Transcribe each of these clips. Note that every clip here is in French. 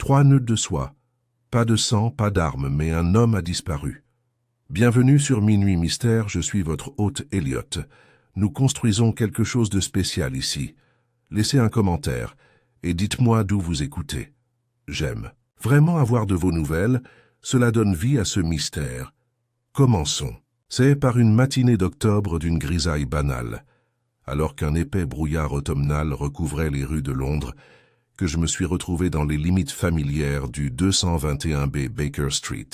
3 nœuds de soie. Pas de sang, pas d'armes, mais un homme a disparu. Bienvenue sur Minuit Mystère, je suis votre hôte Elliot. Nous construisons quelque chose de spécial ici. Laissez un commentaire et dites-moi d'où vous écoutez. J'aime vraiment avoir de vos nouvelles, cela donne vie à ce mystère. Commençons. C'est par une matinée d'octobre d'une grisaille banale, alors qu'un épais brouillard automnal recouvrait les rues de Londres, que je me suis retrouvé dans les limites familières du 221B Baker Street.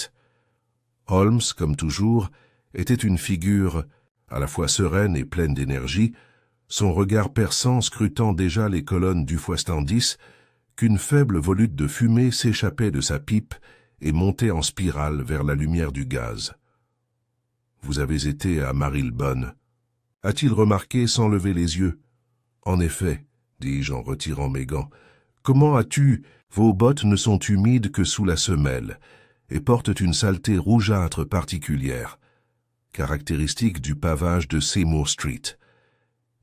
Holmes, comme toujours, était une figure à la fois sereine et pleine d'énergie, son regard perçant scrutant déjà les colonnes du Fouestandis, qu'une faible volute de fumée s'échappait de sa pipe et montait en spirale vers la lumière du gaz. « Vous avez été à Marylebone » a-t-il remarqué sans lever les yeux. « En effet, » dis-je en retirant mes gants, « comment as-tu, vos bottes ne sont humides que sous la semelle et portent une saleté rougeâtre particulière, caractéristique du pavage de Seymour Street,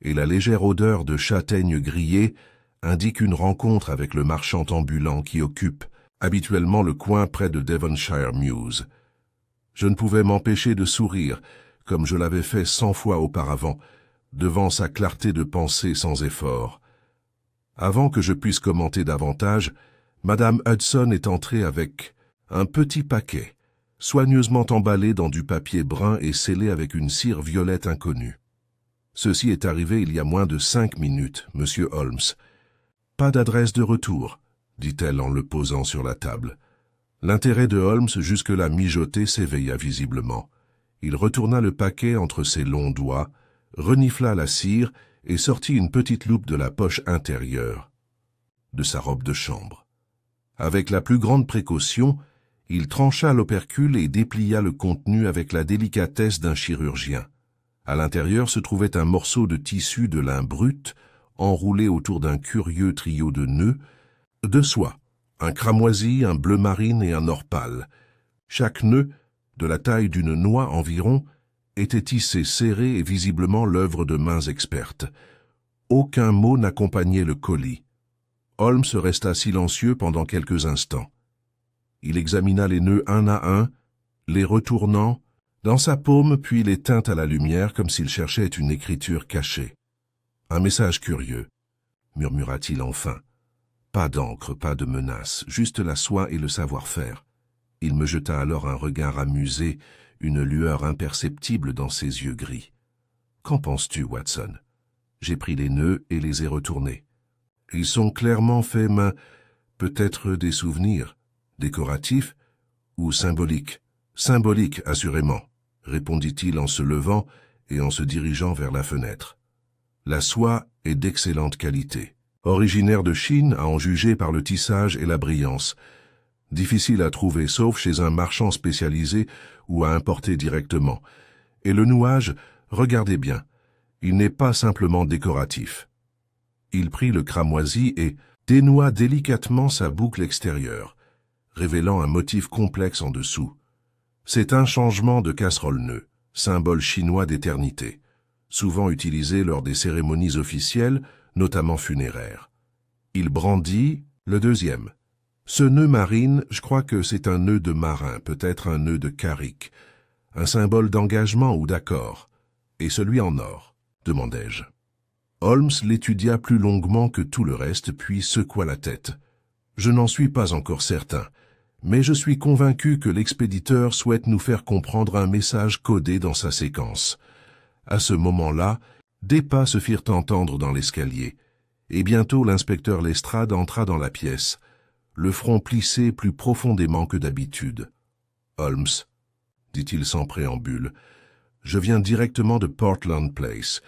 et la légère odeur de châtaigne grillée indique une rencontre avec le marchand ambulant qui occupe habituellement le coin près de Devonshire Mews. Je ne pouvais m'empêcher de sourire, comme je l'avais fait 100 fois auparavant, devant sa clarté de pensée sans effort. Avant que je puisse commenter davantage, Madame Hudson est entrée avec un petit paquet, soigneusement emballé dans du papier brun et scellé avec une cire violette inconnue. Ceci est arrivé il y a moins de 5 minutes, Monsieur Holmes. Pas d'adresse de retour, dit-elle en le posant sur la table. L'intérêt de Holmes, jusque-là mijoté, s'éveilla visiblement. Il retourna le paquet entre ses longs doigts, renifla la cire et sortit une petite loupe de la poche intérieure de sa robe de chambre. Avec la plus grande précaution, il trancha l'opercule et déplia le contenu avec la délicatesse d'un chirurgien. À l'intérieur se trouvait un morceau de tissu de lin brut, enroulé autour d'un curieux trio de nœuds, de soie, un cramoisi, un bleu marine et un or pâle. Chaque nœud, de la taille d'une noix environ, était tissé serré et visiblement l'œuvre de mains expertes. Aucun mot n'accompagnait le colis. Holmes resta silencieux pendant quelques instants. Il examina les nœuds un à un, les retournant dans sa paume puis les tint à la lumière comme s'il cherchait une écriture cachée. « Un message curieux », murmura-t-il enfin. Pas d'encre, pas de menace, juste la soie et le savoir-faire. Il me jeta alors un regard amusé, une lueur imperceptible dans ses yeux gris. « Qu'en penses-tu, Watson ?» J'ai pris les nœuds et les ai retournés. Ils sont clairement faits main, peut-être des souvenirs, décoratifs ou symboliques. Symboliques, assurément, répondit-il en se levant et en se dirigeant vers la fenêtre. La soie est d'excellente qualité. Originaire de Chine, à en juger par le tissage et la brillance. Difficile à trouver sauf chez un marchand spécialisé ou à importer directement. Et le nouage, regardez bien, il n'est pas simplement décoratif. Il prit le cramoisi et dénoua délicatement sa boucle extérieure, révélant un motif complexe en dessous. C'est un changement de casserole-nœud, symbole chinois d'éternité, souvent utilisé lors des cérémonies officielles, notamment funéraires. Il brandit le deuxième. Ce nœud marine, je crois que c'est un nœud de marin, peut-être un nœud de carrick, un symbole d'engagement ou d'accord. Et celui en or, demandai-je. Holmes l'étudia plus longuement que tout le reste, puis secoua la tête. Je n'en suis pas encore certain, mais je suis convaincu que l'expéditeur souhaite nous faire comprendre un message codé dans sa séquence. À ce moment-là, des pas se firent entendre dans l'escalier, et bientôt l'inspecteur Lestrade entra dans la pièce, le front plissé plus profondément que d'habitude. « Holmes, » dit-il sans préambule, « je viens directement de Portland Place.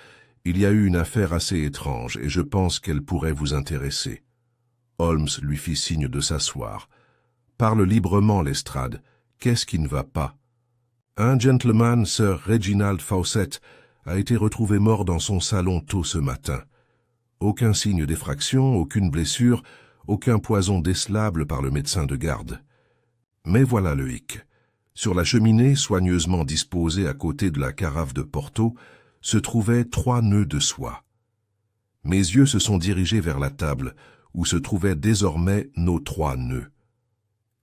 Il y a eu une affaire assez étrange, et je pense qu'elle pourrait vous intéresser. » Holmes lui fit signe de s'asseoir. « Parle librement, Lestrade. Qu'est-ce qui ne va pas ?»« Un gentleman, Sir Reginald Fawcett, a été retrouvé mort dans son salon tôt ce matin. Aucun signe d'effraction, aucune blessure, aucun poison décelable par le médecin de garde. Mais voilà le hic. Sur la cheminée, soigneusement disposée à côté de la carafe de Porto, se trouvaient 3 nœuds de soie. Mes yeux se sont dirigés vers la table, où se trouvaient désormais nos 3 nœuds.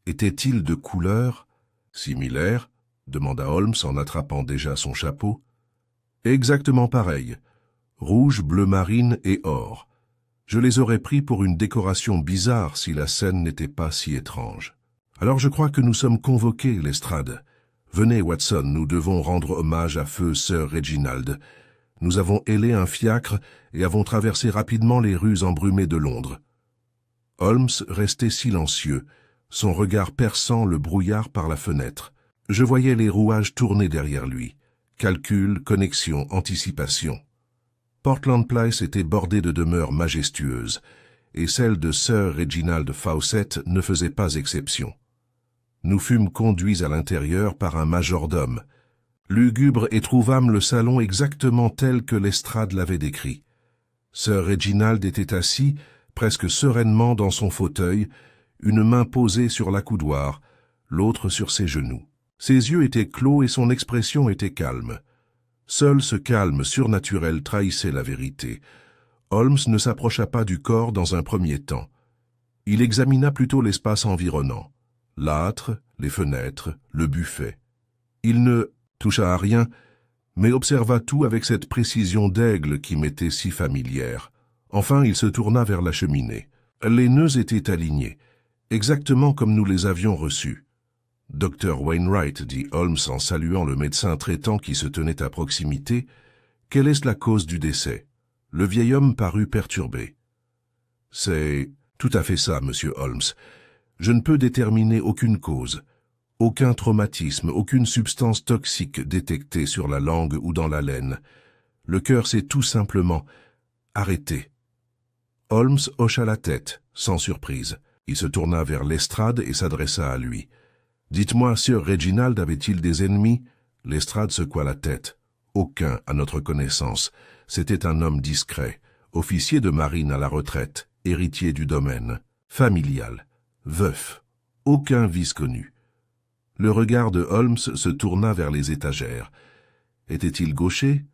Étaient-ils de couleur similaire demanda Holmes en attrapant déjà son chapeau. Exactement pareil. Rouge, bleu marine et or. Je les aurais pris pour une décoration bizarre si la scène n'était pas si étrange. Alors je crois que nous sommes convoqués, Lestrade. Venez, Watson, nous devons rendre hommage à feu Sir Reginald. Nous avons hélé un fiacre et avons traversé rapidement les rues embrumées de Londres. Holmes restait silencieux, son regard perçant le brouillard par la fenêtre. Je voyais les rouages tourner derrière lui. Calcul, connexion, anticipation. Portland Place était bordée de demeures majestueuses, et celle de Sir Reginald Fawcett ne faisait pas exception. Nous fûmes conduits à l'intérieur par un majordome, lugubre et trouvâmes le salon exactement tel que Lestrade l'avait décrit. Sir Reginald était assis, presque sereinement dans son fauteuil, une main posée sur l'accoudoir, l'autre sur ses genoux. Ses yeux étaient clos et son expression était calme. Seul ce calme surnaturel trahissait la vérité. Holmes ne s'approcha pas du corps dans un premier temps. Il examina plutôt l'espace environnant. L'âtre, les fenêtres, le buffet. Il ne toucha à rien, mais observa tout avec cette précision d'aigle qui m'était si familière. Enfin, il se tourna vers la cheminée. Les nœuds étaient alignés, exactement comme nous les avions reçus. « Dr. Wainwright, dit Holmes en saluant le médecin traitant qui se tenait à proximité, quelle est la cause du décès ?» Le vieil homme parut perturbé. « C'est tout à fait ça, monsieur Holmes. Je ne peux déterminer aucune cause, aucun traumatisme, aucune substance toxique détectée sur la langue ou dans la laine. Le cœur s'est tout simplement arrêté. » Holmes hocha la tête, sans surprise. Il se tourna vers Lestrade et s'adressa à lui. « Dites-moi, Sir Reginald avait-il des ennemis ?» Lestrade secoua la tête. « Aucun, à notre connaissance. C'était un homme discret, officier de marine à la retraite, héritier du domaine, familial, veuf. Aucun vice connu. » Le regard de Holmes se tourna vers les étagères. « Était-il gaucher ?»«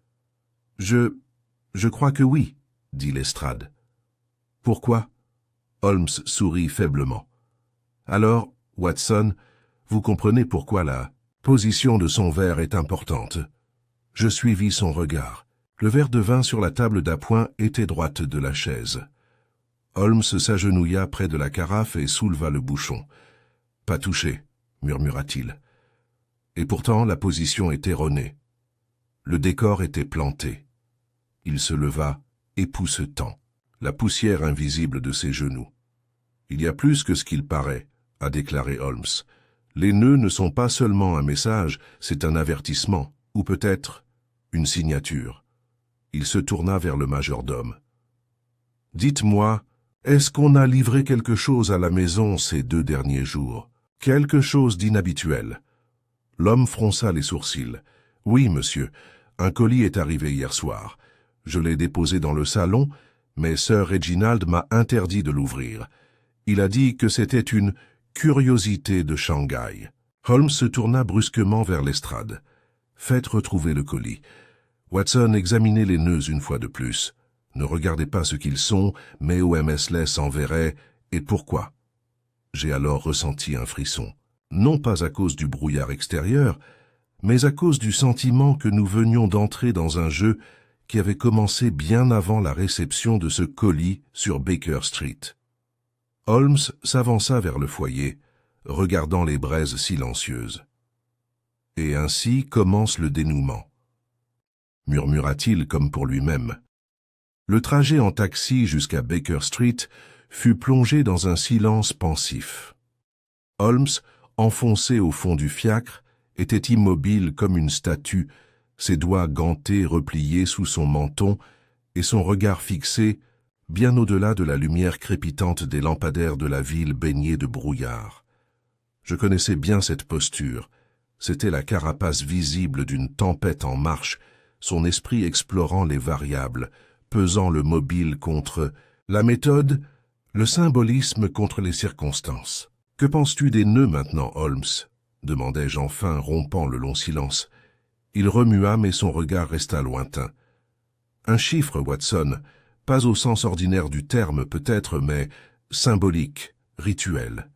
Je crois que oui, » dit Lestrade. « Pourquoi ?» Holmes sourit faiblement. « Alors, Watson, vous comprenez pourquoi la position de son verre est importante. » Je suivis son regard. Le verre de vin sur la table d'appoint était droite de la chaise. Holmes s'agenouilla près de la carafe et souleva le bouchon. « Pas touché, » murmura-t-il. Et pourtant la position était erronée. Le décor était planté. Il se leva, époussetant, la poussière invisible de ses genoux. « Il y a plus que ce qu'il paraît, » a déclaré Holmes. « Les nœuds ne sont pas seulement un message, c'est un avertissement, ou peut-être une signature. » Il se tourna vers le majordome. « Dites-moi, est-ce qu'on a livré quelque chose à la maison ces 2 derniers jours? Quelque chose d'inhabituel ?» L'homme fronça les sourcils. « Oui, monsieur, un colis est arrivé hier soir. Je l'ai déposé dans le salon, mais Sir Reginald m'a interdit de l'ouvrir. Il a dit que c'était une curiosité de Shanghai. » Holmes se tourna brusquement vers Lestrade. « Faites retrouver le colis. Watson, examinez les nœuds une fois de plus. Ne regardez pas ce qu'ils sont, mais où MS enverrait, et pourquoi. » J'ai alors ressenti un frisson. Non pas à cause du brouillard extérieur, mais à cause du sentiment que nous venions d'entrer dans un jeu qui avait commencé bien avant la réception de ce colis sur Baker Street. Holmes s'avança vers le foyer, regardant les braises silencieuses. « Et ainsi commence le dénouement. » murmura-t-il comme pour lui-même. Le trajet en taxi jusqu'à Baker Street fut plongé dans un silence pensif. Holmes, enfoncé au fond du fiacre, était immobile comme une statue, ses doigts gantés repliés sous son menton et son regard fixé bien au-delà de la lumière crépitante des lampadaires de la ville baignée de brouillard. Je connaissais bien cette posture. C'était la carapace visible d'une tempête en marche, son esprit explorant les variables, pesant le mobile contre la méthode, le symbolisme contre les circonstances. « Que penses-tu des nœuds maintenant, Holmes ?» demandai-je enfin, rompant le long silence. Il remua, mais son regard resta lointain. « Un chiffre, Watson, pas au sens ordinaire du terme peut-être, mais symbolique, rituel.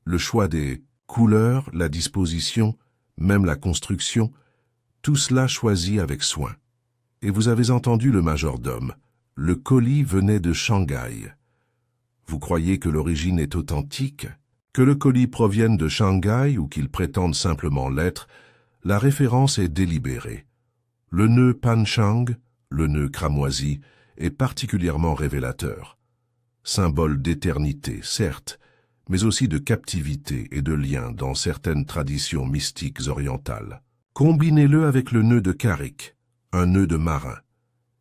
Le choix des couleurs, la disposition, même la construction, tout cela choisi avec soin. Et vous avez entendu le majordome. Le colis venait de Shanghai. Vous croyez que l'origine est authentique? Que le colis provienne de Shanghai ou qu'il prétende simplement l'être, la référence est délibérée. Le nœud Panchang, le nœud cramoisi, est particulièrement révélateur. Symbole d'éternité, certes, mais aussi de captivité et de lien dans certaines traditions mystiques orientales. Combinez-le avec le nœud de Carrick, un nœud de marin,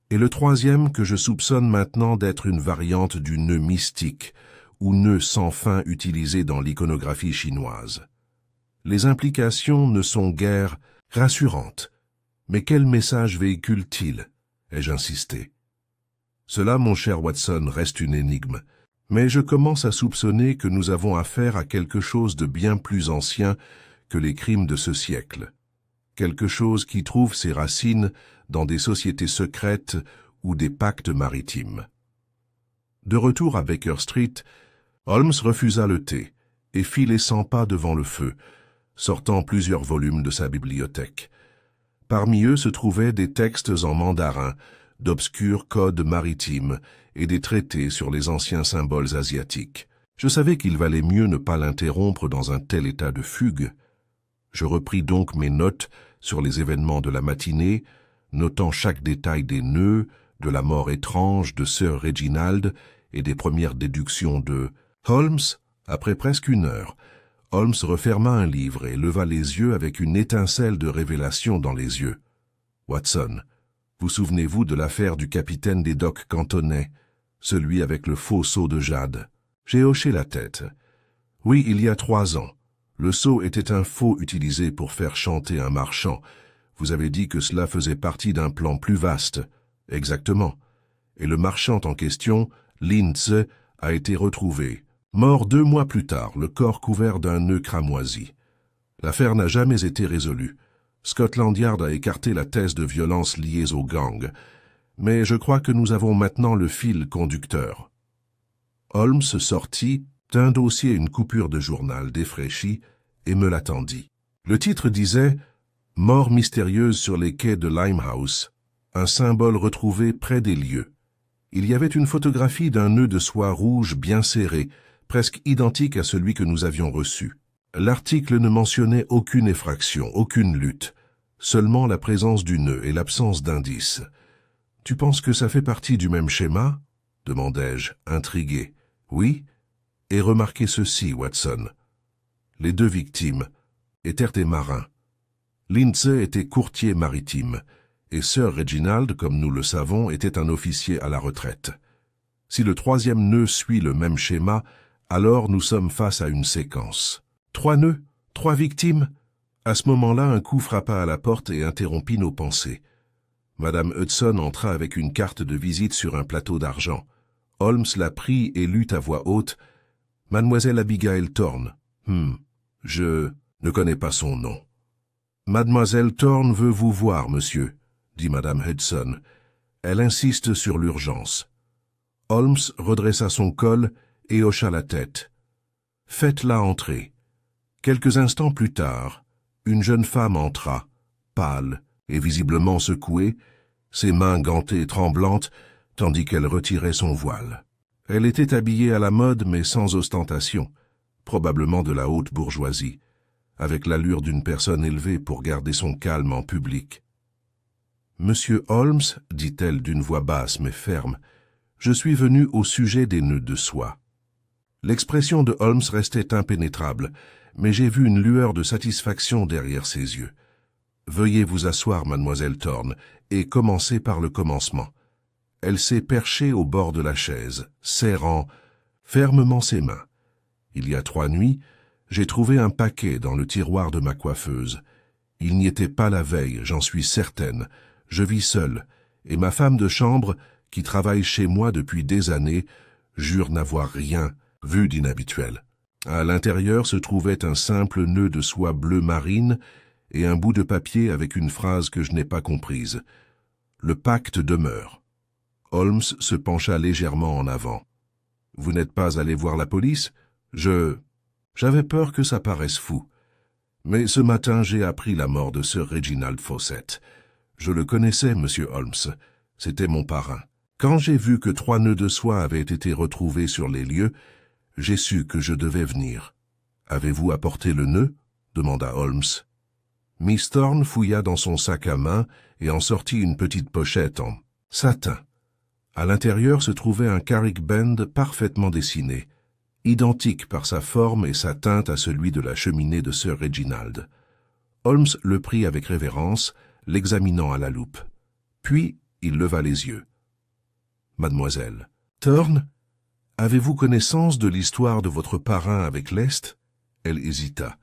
et le troisième que je soupçonne maintenant d'être une variante du nœud mystique ou nœud sans fin utilisé dans l'iconographie chinoise. Les implications ne sont guère rassurantes. Mais quel message véhicule-t-il? Ai-je insisté. Cela, mon cher Watson, reste une énigme, mais je commence à soupçonner que nous avons affaire à quelque chose de bien plus ancien que les crimes de ce siècle. Quelque chose qui trouve ses racines dans des sociétés secrètes ou des pactes maritimes. De retour à Baker Street, Holmes refusa le thé et fit les 100 pas devant le feu, sortant plusieurs volumes de sa bibliothèque. Parmi eux se trouvaient des textes en mandarin, d'obscurs codes maritimes et des traités sur les anciens symboles asiatiques. Je savais qu'il valait mieux ne pas l'interrompre dans un tel état de fugue. Je repris donc mes notes sur les événements de la matinée, notant chaque détail des nœuds, de la mort étrange de Sir Reginald et des premières déductions de Holmes. Après presque une heure, Holmes referma un livre et leva les yeux avec une étincelle de révélation dans les yeux. « Watson, vous souvenez-vous de l'affaire du capitaine des docks cantonais, celui avec le faux seau de jade ?» J'ai hoché la tête. « Oui, il y a 3 ans. Le seau était un faux utilisé pour faire chanter un marchand. Vous avez dit que cela faisait partie d'un plan plus vaste. » Exactement. Et le marchand en question, Linz, a été retrouvé. Mort 2 mois plus tard, le corps couvert d'un nœud cramoisi. L'affaire n'a jamais été résolue. Scotland Yard a écarté la thèse de violence liées au gang. Mais je crois que nous avons maintenant le fil conducteur. Holmes sortit, tint dossier une coupure de journal défraîchie et me l'attendit. Le titre disait « Mort mystérieuse sur les quais de Limehouse », un symbole retrouvé près des lieux. Il y avait une photographie d'un nœud de soie rouge bien serré, presque identique à celui que nous avions reçu. L'article ne mentionnait aucune effraction, aucune lutte, seulement la présence du nœud et l'absence d'indices. « Tu penses que ça fait partie du même schéma ?» demandai-je, intrigué. « Oui, et remarquez ceci, Watson. Les 2 victimes étaient des marins. Lindsay était courtier maritime, et Sir Reginald, comme nous le savons, était un officier à la retraite. Si le 3e nœud suit le même schéma, alors nous sommes face à une séquence. 3 nœuds, 3 victimes. À ce moment-là, un coup frappa à la porte et interrompit nos pensées. Madame Hudson entra avec une carte de visite sur un plateau d'argent. Holmes la prit et lut à voix haute « Mademoiselle Abigail Thorne. Je ne connais pas son nom. »« Mademoiselle Thorne veut vous voir, monsieur, » dit Madame Hudson. « Elle insiste sur l'urgence. » Holmes redressa son col et hocha la tête. « Faites-la entrer. » Quelques instants plus tard, une jeune femme entra, pâle et visiblement secouée, ses mains gantées et tremblantes, tandis qu'elle retirait son voile. Elle était habillée à la mode mais sans ostentation, probablement de la haute bourgeoisie, avec l'allure d'une personne élevée pour garder son calme en public. « Monsieur Holmes, dit-elle d'une voix basse mais ferme, je suis venu au sujet des nœuds de soie. » L'expression de Holmes restait impénétrable, mais j'ai vu une lueur de satisfaction derrière ses yeux. « Veuillez vous asseoir, mademoiselle Thorne, et commencez par le commencement. » Elle s'est perchée au bord de la chaise, serrant fermement ses mains. « Il y a 3 nuits, j'ai trouvé un paquet dans le tiroir de ma coiffeuse. Il n'y était pas la veille, j'en suis certaine. Je vis seule, et ma femme de chambre, qui travaille chez moi depuis des années, jure n'avoir rien vu d'inhabituel. À l'intérieur se trouvait un simple nœud de soie bleu marine et un bout de papier avec une phrase que je n'ai pas comprise. Le pacte demeure. » Holmes se pencha légèrement en avant. « Vous n'êtes pas allé voir la police ? J'avais peur que ça paraisse fou. Mais ce matin, j'ai appris la mort de Sir Reginald Fawcett. Je le connaissais, monsieur Holmes. C'était mon parrain. Quand j'ai vu que 3 nœuds de soie avaient été retrouvés sur les lieux, j'ai su que je devais venir. « Avez-vous apporté le nœud ?» demanda Holmes. Miss Thorne fouilla dans son sac à main et en sortit une petite pochette en satin. À l'intérieur se trouvait un carrick band parfaitement dessiné, identique par sa forme et sa teinte à celui de la cheminée de Sir Reginald. Holmes le prit avec révérence, l'examinant à la loupe. Puis il leva les yeux. « Mademoiselle Thorne, avez-vous connaissance de l'histoire de votre parrain avec l'Est ?» Elle hésita.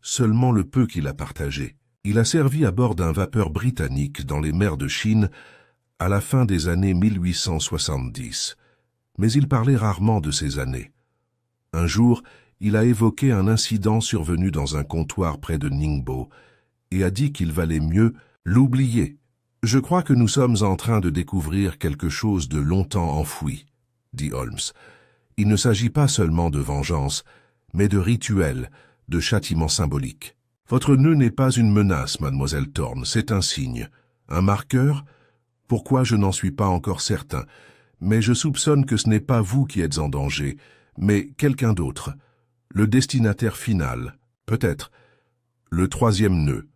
Seulement le peu qu'il a partagé. Il a servi à bord d'un vapeur britannique dans les mers de Chine à la fin des années 1870. Mais il parlait rarement de ces années. Un jour, il a évoqué un incident survenu dans un comptoir près de Ningbo et a dit qu'il valait mieux l'oublier. « Je crois que nous sommes en train de découvrir quelque chose de longtemps enfoui, » dit Holmes. « Il ne s'agit pas seulement de vengeance, mais de rituel, de châtiment symbolique. Votre nœud n'est pas une menace, mademoiselle Thorne, c'est un signe. Un marqueur? Pourquoi je n'en suis pas encore certain, mais je soupçonne que ce n'est pas vous qui êtes en danger, mais quelqu'un d'autre. Le destinataire final, peut-être. Le 3e nœud. »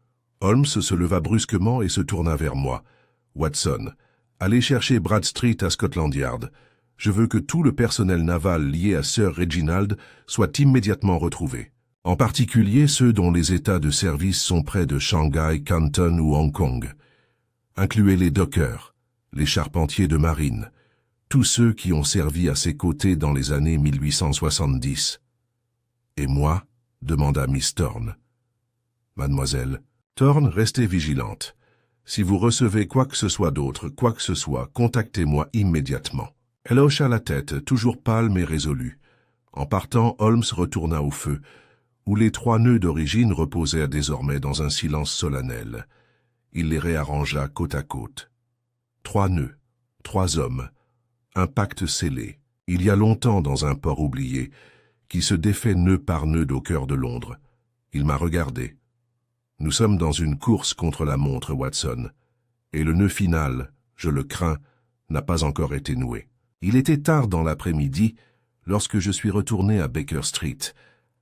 Holmes se leva brusquement et se tourna vers moi. « Watson, allez chercher Bradstreet à Scotland Yard. Je veux que tout le personnel naval lié à Sir Reginald soit immédiatement retrouvé. En particulier ceux dont les états de service sont près de Shanghai, Canton ou Hong Kong. Incluez les dockers, les charpentiers de marine, tous ceux qui ont servi à ses côtés dans les années 1870. « Et moi ?» demanda Miss Thorne. « Mademoiselle Thorne, restez vigilante. Si vous recevez quoi que ce soit d'autre, quoi que ce soit, contactez-moi immédiatement. » Elle hocha la tête, toujours pâle mais résolue. En partant, Holmes retourna au feu, où les 3 nœuds d'origine reposèrent désormais dans un silence solennel. Il les réarrangea côte à côte. 3 nœuds, 3 hommes, un pacte scellé, il y a longtemps dans un port oublié, qui se défait nœud par nœud au cœur de Londres. Il m'a regardé. Nous sommes dans une course contre la montre, Watson, et le nœud final, je le crains, n'a pas encore été noué. Il était tard dans l'après-midi lorsque je suis retourné à Baker Street,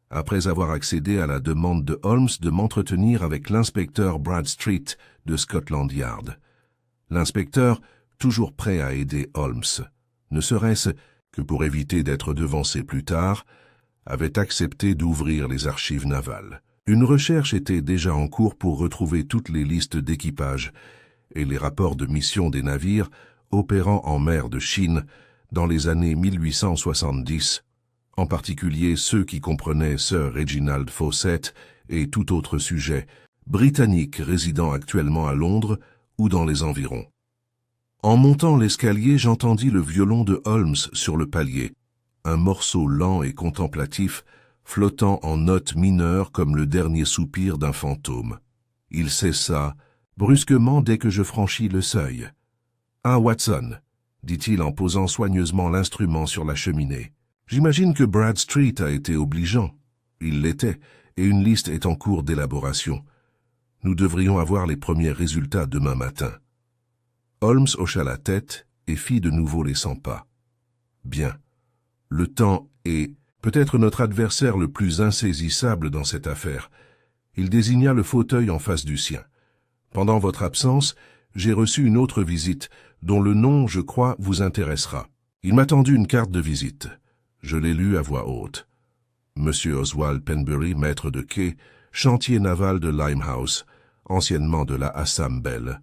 après avoir accédé à la demande de Holmes de m'entretenir avec l'inspecteur Bradstreet de Scotland Yard. L'inspecteur, toujours prêt à aider Holmes, ne serait-ce que pour éviter d'être devancé plus tard, avait accepté d'ouvrir les archives navales. Une recherche était déjà en cours pour retrouver toutes les listes d'équipage et les rapports de mission des navires opérant en mer de Chine dans les années 1870, en particulier ceux qui comprenaient Sir Reginald Fawcett et tout autre sujet, britannique résidant actuellement à Londres ou dans les environs. En montant l'escalier, j'entendis le violon de Holmes sur le palier, un morceau lent et contemplatif, flottant en notes mineures comme le dernier soupir d'un fantôme. Il cessa brusquement dès que je franchis le seuil. « Ah, Watson !» dit-il en posant soigneusement l'instrument sur la cheminée. « J'imagine que Bradstreet a été obligeant. Il l'était, et une liste est en cours d'élaboration. Nous devrions avoir les premiers résultats demain matin. » Holmes hocha la tête et fit de nouveau les 100 pas. « Bien. Le temps est peut-être notre adversaire le plus insaisissable dans cette affaire. » Il désigna le fauteuil en face du sien. « Pendant votre absence, j'ai reçu une autre visite, dont le nom, je crois, vous intéressera. Il m'a tendu une carte de visite. Je l'ai lue à voix haute. Monsieur Oswald Penbury, maître de quai, chantier naval de Limehouse, anciennement de la Assam Belle. »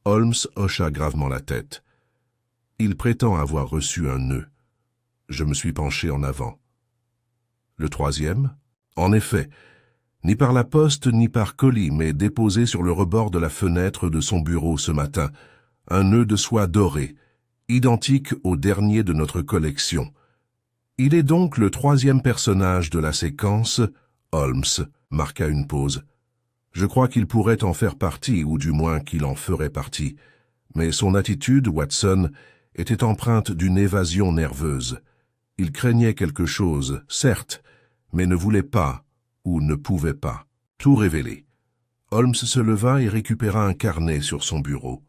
Holmes hocha gravement la tête. Il prétend avoir reçu un nœud. Je me suis penché en avant. Le 3e? En effet, ni par la poste ni par colis, mais déposé sur le rebord de la fenêtre de son bureau ce matin, un nœud de soie dorée, identique au dernier de notre collection. Il est donc le 3e personnage de la séquence. Holmes marqua une pause. Je crois qu'il pourrait en faire partie, ou du moins qu'il en ferait partie. Mais son attitude, Watson, était empreinte d'une évasion nerveuse. Il craignait quelque chose, certes, mais ne voulait pas, ou ne pouvait pas, tout révéler. Holmes se leva et récupéra un carnet sur son bureau.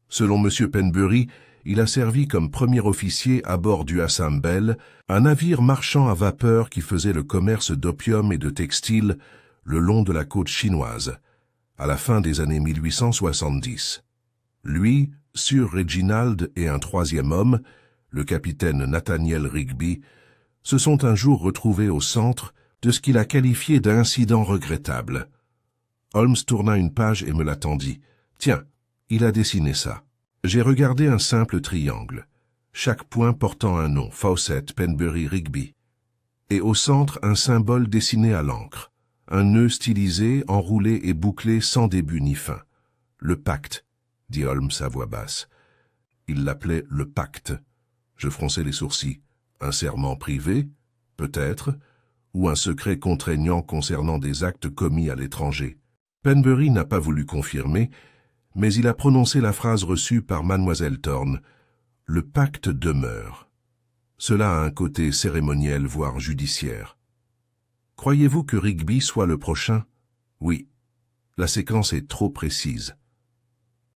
Selon M. Penbury, il a servi comme premier officier à bord du Assam Belle, un navire marchand à vapeur qui faisait le commerce d'opium et de textiles le long de la côte chinoise, à la fin des années 1870. Lui, Sir Reginald et un troisième homme, le capitaine Nathaniel Rigby, se sont un jour retrouvés au centre de ce qu'il a qualifié d'incident regrettable. Holmes tourna une page et me la tendit. « Tiens, il a dessiné ça. » J'ai regardé un simple triangle, chaque point portant un nom, Fawcett, Penbury, Rigby, et au centre un symbole dessiné à l'encre, un nœud stylisé, enroulé et bouclé sans début ni fin. « Le pacte », dit Holmes à voix basse. Il l'appelait le pacte. Je fronçai les sourcils. Un serment privé, peut-être, ou un secret contraignant concernant des actes commis à l'étranger. Penbury n'a pas voulu confirmer, mais il a prononcé la phrase reçue par Mademoiselle Thorne. « Le pacte demeure ». Cela a un côté cérémoniel, voire judiciaire. Croyez-vous que Rigby soit le prochain? Oui. La séquence est trop précise.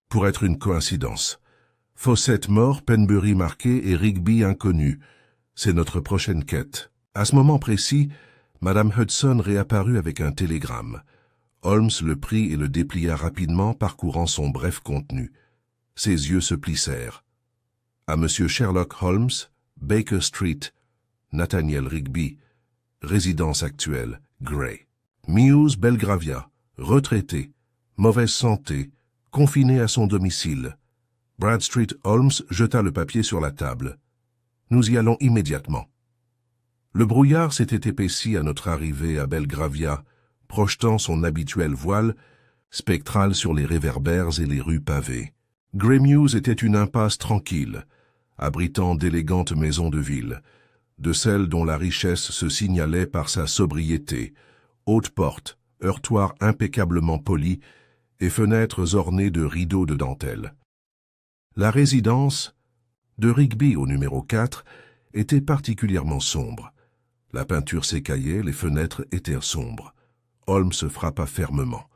Pour être une coïncidence. Fawcett mort, Penbury marqué et Rigby inconnu. C'est notre prochaine quête. À ce moment précis, Madame Hudson réapparut avec un télégramme. Holmes le prit et le déplia rapidement, parcourant son bref contenu. Ses yeux se plissèrent. À Monsieur Sherlock Holmes, Baker Street, Nathaniel Rigby, résidence actuelle, Grey. Mews, Belgravia, retraité, mauvaise santé, confiné à son domicile. Bradstreet Holmes jeta le papier sur la table. Nous y allons immédiatement. Le brouillard s'était épaissi à notre arrivée à Belgravia, projetant son habituel voile, spectral sur les réverbères et les rues pavées. Grey Mews était une impasse tranquille, abritant d'élégantes maisons de ville, de celles dont la richesse se signalait par sa sobriété, hautes portes, heurtoirs impeccablement polis et fenêtres ornées de rideaux de dentelle. La résidence de Rigby au numéro 4 était particulièrement sombre. La peinture s'écaillait, les fenêtres étaient sombres. Holmes se frappa fermement.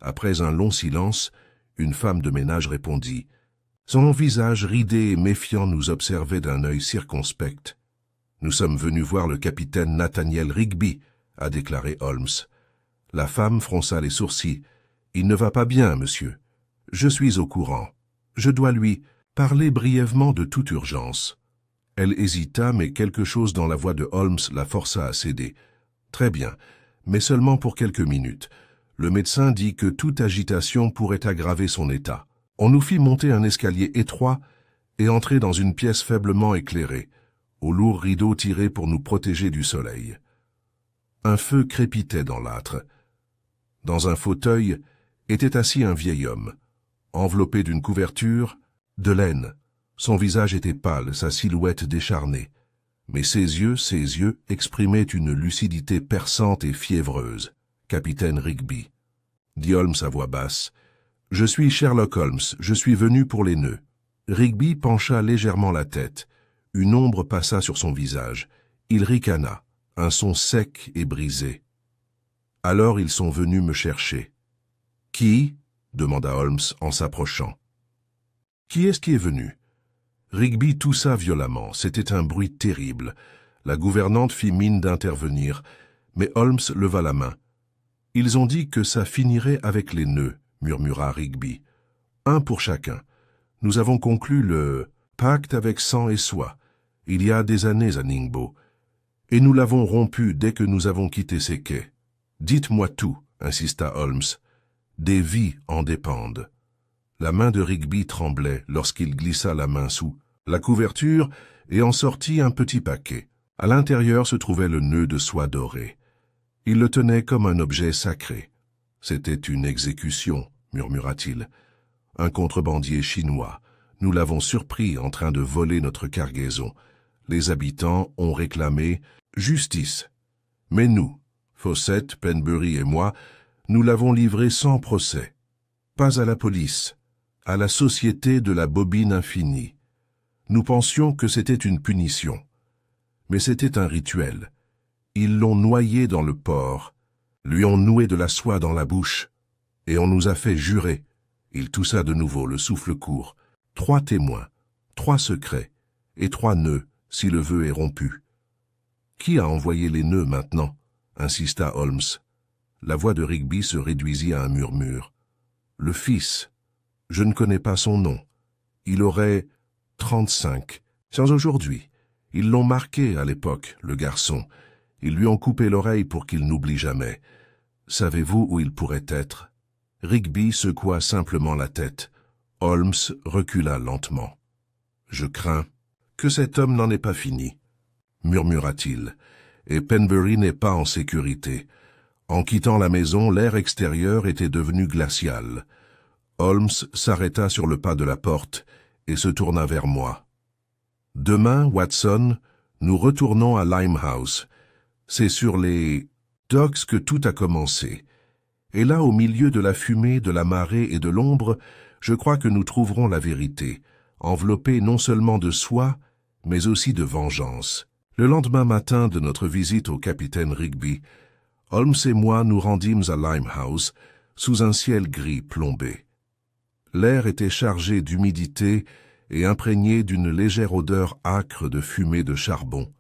Après un long silence, une femme de ménage répondit. Son visage ridé et méfiant nous observait d'un œil circonspect. « Nous sommes venus voir le capitaine Nathaniel Rigby », a déclaré Holmes. La femme fronça les sourcils. « Il ne va pas bien, monsieur. Je suis au courant. Je dois lui parler brièvement de toute urgence. » Elle hésita, mais quelque chose dans la voix de Holmes la força à céder. « Très bien, mais seulement pour quelques minutes. Le médecin dit que toute agitation pourrait aggraver son état. » On nous fit monter un escalier étroit et entrer dans une pièce faiblement éclairée, aux lourds rideaux tirés pour nous protéger du soleil. Un feu crépitait dans l'âtre. Dans un fauteuil était assis un vieil homme, enveloppé d'une couverture de laine. Son visage était pâle, sa silhouette décharnée, mais ses yeux exprimaient une lucidité perçante et fiévreuse. « Capitaine Rigby », dit Holmes à voix basse, « je suis Sherlock Holmes, je suis venu pour les nœuds. » Rigby pencha légèrement la tête. Une ombre passa sur son visage. Il ricana, un son sec et brisé. « Alors ils sont venus me chercher. »« Qui ?» demanda Holmes en s'approchant. « Qui est-ce qui est venu ?» Rigby toussa violemment. C'était un bruit terrible. La gouvernante fit mine d'intervenir, mais Holmes leva la main. « Ils ont dit que ça finirait avec les nœuds, » murmura Rigby. « Un pour chacun. Nous avons conclu le pacte avec sang et soie, il y a des années à Ningbo, et nous l'avons rompu dès que nous avons quitté ces quais. Dites-moi tout, » insista Holmes. « Des vies en dépendent. » La main de Rigby tremblait lorsqu'il glissa la main sous la couverture et en sortit un petit paquet. À l'intérieur se trouvait le nœud de soie dorée. Il le tenait comme un objet sacré. « C'était une exécution, » murmura-t-il. « Un contrebandier chinois. Nous l'avons surpris en train de voler notre cargaison. Les habitants ont réclamé justice. Mais nous, Fawcett, Penbury et moi, nous l'avons livré sans procès. Pas à la police, à la société de la bobine infinie. Nous pensions que c'était une punition. Mais c'était un rituel. Ils l'ont noyé dans le port, lui ont noué de la soie dans la bouche, et on nous a fait jurer. Il toussa de nouveau, le souffle court. 3 témoins, 3 secrets, et 3 nœuds, si le vœu est rompu. Qui a envoyé les nœuds maintenant? Insista Holmes. La voix de Rigby se réduisit à un murmure. Le fils. Je ne connais pas son nom. Il aurait 35. Sans aujourd'hui. Ils l'ont marqué à l'époque, le garçon. Ils lui ont coupé l'oreille pour qu'il n'oublie jamais. Savez-vous où il pourrait être? Rigby secoua simplement la tête. Holmes recula lentement. Je crains que cet homme n'en ait pas fini, murmura-t-il, et Penbury n'est pas en sécurité. En quittant la maison, l'air extérieur était devenu glacial. Holmes s'arrêta sur le pas de la porte et se tourna vers moi. Demain, Watson, nous retournons à Limehouse. C'est sur les docks que tout a commencé. Et là, au milieu de la fumée, de la marée et de l'ombre, je crois que nous trouverons la vérité, enveloppée non seulement de soie, mais aussi de vengeance. Le lendemain matin de notre visite au capitaine Rigby, Holmes et moi nous rendîmes à Limehouse, sous un ciel gris plombé. L'air était chargé d'humidité et imprégné d'une légère odeur âcre de fumée de charbon.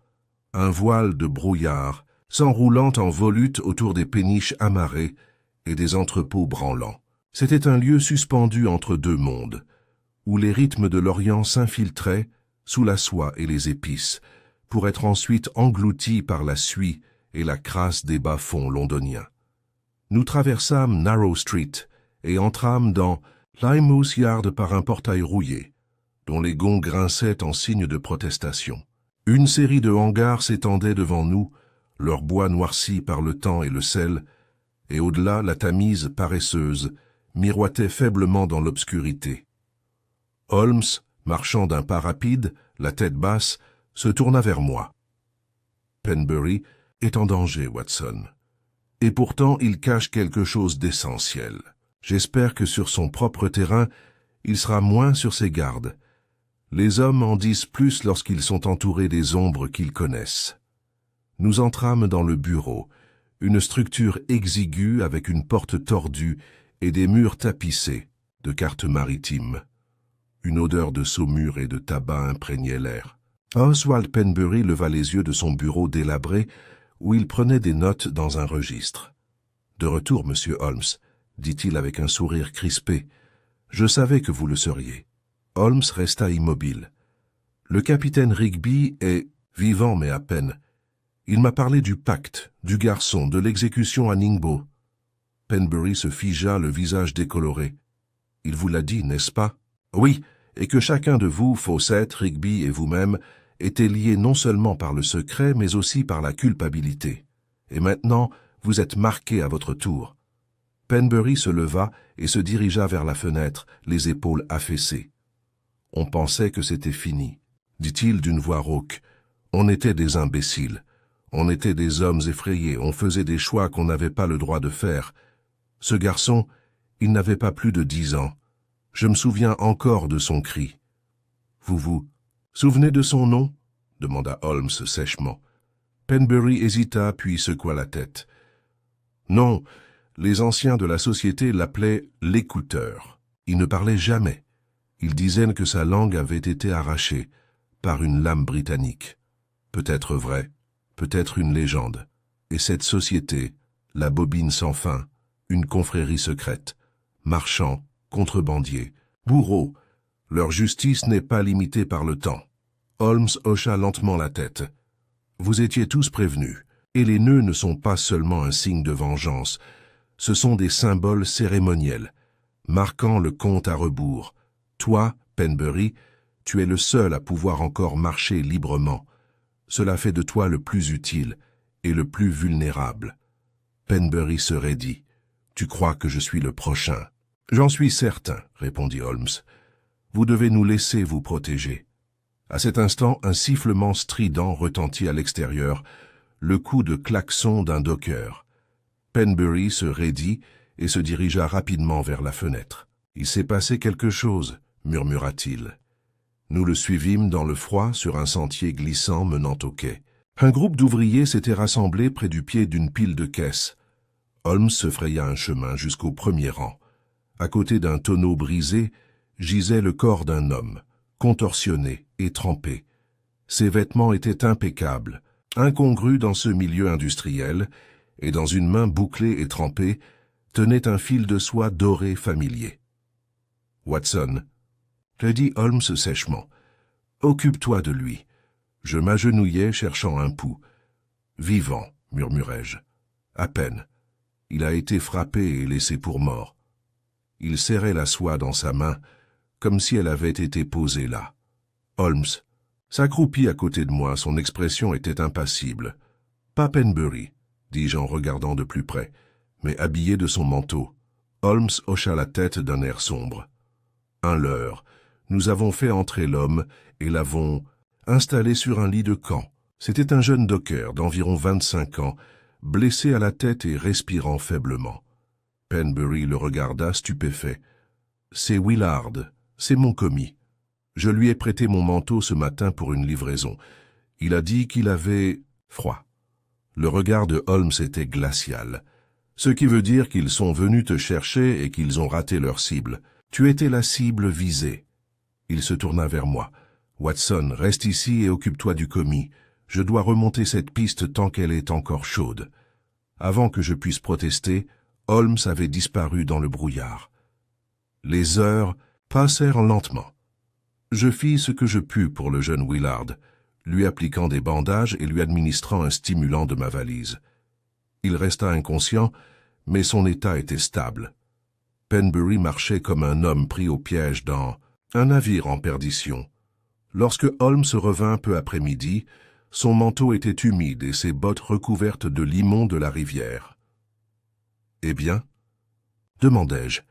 Un voile de brouillard, s'enroulant en volute autour des péniches amarrées et des entrepôts branlants. C'était un lieu suspendu entre 2 mondes, où les rythmes de l'Orient s'infiltraient sous la soie et les épices, pour être ensuite engloutis par la suie et la crasse des bas-fonds londoniens. Nous traversâmes Narrow Street et entrâmes dans Limehouse Yard par un portail rouillé, dont les gonds grinçaient en signe de protestation. Une série de hangars s'étendait devant nous, leur bois noirci par le temps et le sel, et au-delà la Tamise paresseuse miroitait faiblement dans l'obscurité. Holmes, marchant d'un pas rapide, la tête basse, se tourna vers moi. Penbury est en danger, Watson. Et pourtant, il cache quelque chose d'essentiel. J'espère que sur son propre terrain, il sera moins sur ses gardes. Les hommes en disent plus lorsqu'ils sont entourés des ombres qu'ils connaissent. Nous entrâmes dans le bureau, une structure exiguë avec une porte tordue et des murs tapissés de cartes maritimes. Une odeur de saumure et de tabac imprégnait l'air. Oswald Penbury leva les yeux de son bureau délabré, où il prenait des notes dans un registre. « De retour, monsieur Holmes », dit-il avec un sourire crispé. « Je savais que vous le seriez. » Holmes resta immobile. « Le capitaine Rigby est vivant, mais à peine. Il m'a parlé du pacte, du garçon, de l'exécution à Ningbo. » Penbury se figea, le visage décoloré. « Il vous l'a dit, n'est-ce pas? »« Oui, et que chacun de vous, Fawcett, Rigby et vous-même, était lié non seulement par le secret, mais aussi par la culpabilité. Et maintenant, vous êtes marqué à votre tour. » Penbury se leva et se dirigea vers la fenêtre, les épaules affaissées. « On pensait que c'était fini, » dit-il d'une voix rauque. « On était des imbéciles. On était des hommes effrayés. On faisait des choix qu'on n'avait pas le droit de faire. Ce garçon, il n'avait pas plus de 10 ans. Je me souviens encore de son cri. « Vous vous souvenez de son nom ?» demanda Holmes sèchement. Penbury hésita, puis secoua la tête. « Non, les anciens de la société l'appelaient l'écouteur. Il ne parlait jamais. Ils disaient que sa langue avait été arrachée par une lame britannique. Peut-être vrai, peut-être une légende. Et cette société, la Bobine sans fin, une confrérie secrète, marchands, contrebandiers, bourreaux, leur justice n'est pas limitée par le temps. » Holmes hocha lentement la tête. « Vous étiez tous prévenus, et les nœuds ne sont pas seulement un signe de vengeance, ce sont des symboles cérémoniels, marquant le compte à rebours. Toi, Penbury, tu es le seul à pouvoir encore marcher librement. Cela fait de toi le plus utile et le plus vulnérable. » Penbury se raidit. « Tu crois que je suis le prochain? »« J'en suis certain, » répondit Holmes. « Vous devez nous laisser vous protéger. » À cet instant, un sifflement strident retentit à l'extérieur, le coup de klaxon d'un docker. Penbury se raidit et se dirigea rapidement vers la fenêtre. « Il s'est passé quelque chose, » murmura-t-il. Nous le suivîmes dans le froid sur un sentier glissant menant au quai. Un groupe d'ouvriers s'était rassemblé près du pied d'une pile de caisses. Holmes se fraya un chemin jusqu'au premier rang. À côté d'un tonneau brisé, gisait le corps d'un homme, contorsionné et trempé. Ses vêtements étaient impeccables, incongrus dans ce milieu industriel, et dans une main bouclée et trempée, tenait un fil de soie doré familier. « Watson, » le dit Holmes sèchement, « occupe-toi de lui. » Je m'agenouillai cherchant un pouls. « Vivant, » murmurai-je. « À peine. Il a été frappé et laissé pour mort. » Il serrait la soie dans sa main, comme si elle avait été posée là. Holmes s'accroupit à côté de moi, son expression était impassible. « Pas Penbury, » dis-je en regardant de plus près, mais habillé de son manteau. Holmes hocha la tête d'un air sombre. « Un leurre. Nous avons fait entrer l'homme et l'avons installé sur un lit de camp. C'était un jeune docker d'environ 25 ans, blessé à la tête et respirant faiblement. » Penbury le regarda stupéfait. « C'est Willard, c'est mon commis. Je lui ai prêté mon manteau ce matin pour une livraison. Il a dit qu'il avait froid. » Le regard de Holmes était glacial. « Ce qui veut dire qu'ils sont venus te chercher et qu'ils ont raté leur cible. Tu étais la cible visée. » Il se tourna vers moi. « Watson, reste ici et occupe-toi du commis. Je dois remonter cette piste tant qu'elle est encore chaude. » Avant que je puisse protester, Holmes avait disparu dans le brouillard. Les heures passèrent lentement. Je fis ce que je pus pour le jeune Willard, lui appliquant des bandages et lui administrant un stimulant de ma valise. Il resta inconscient, mais son état était stable. Penbury marchait comme un homme pris au piège dans un navire en perdition. Lorsque Holmes revint peu après-midi, son manteau était humide et ses bottes recouvertes de limon de la rivière. « Eh bien ?» demandai-je.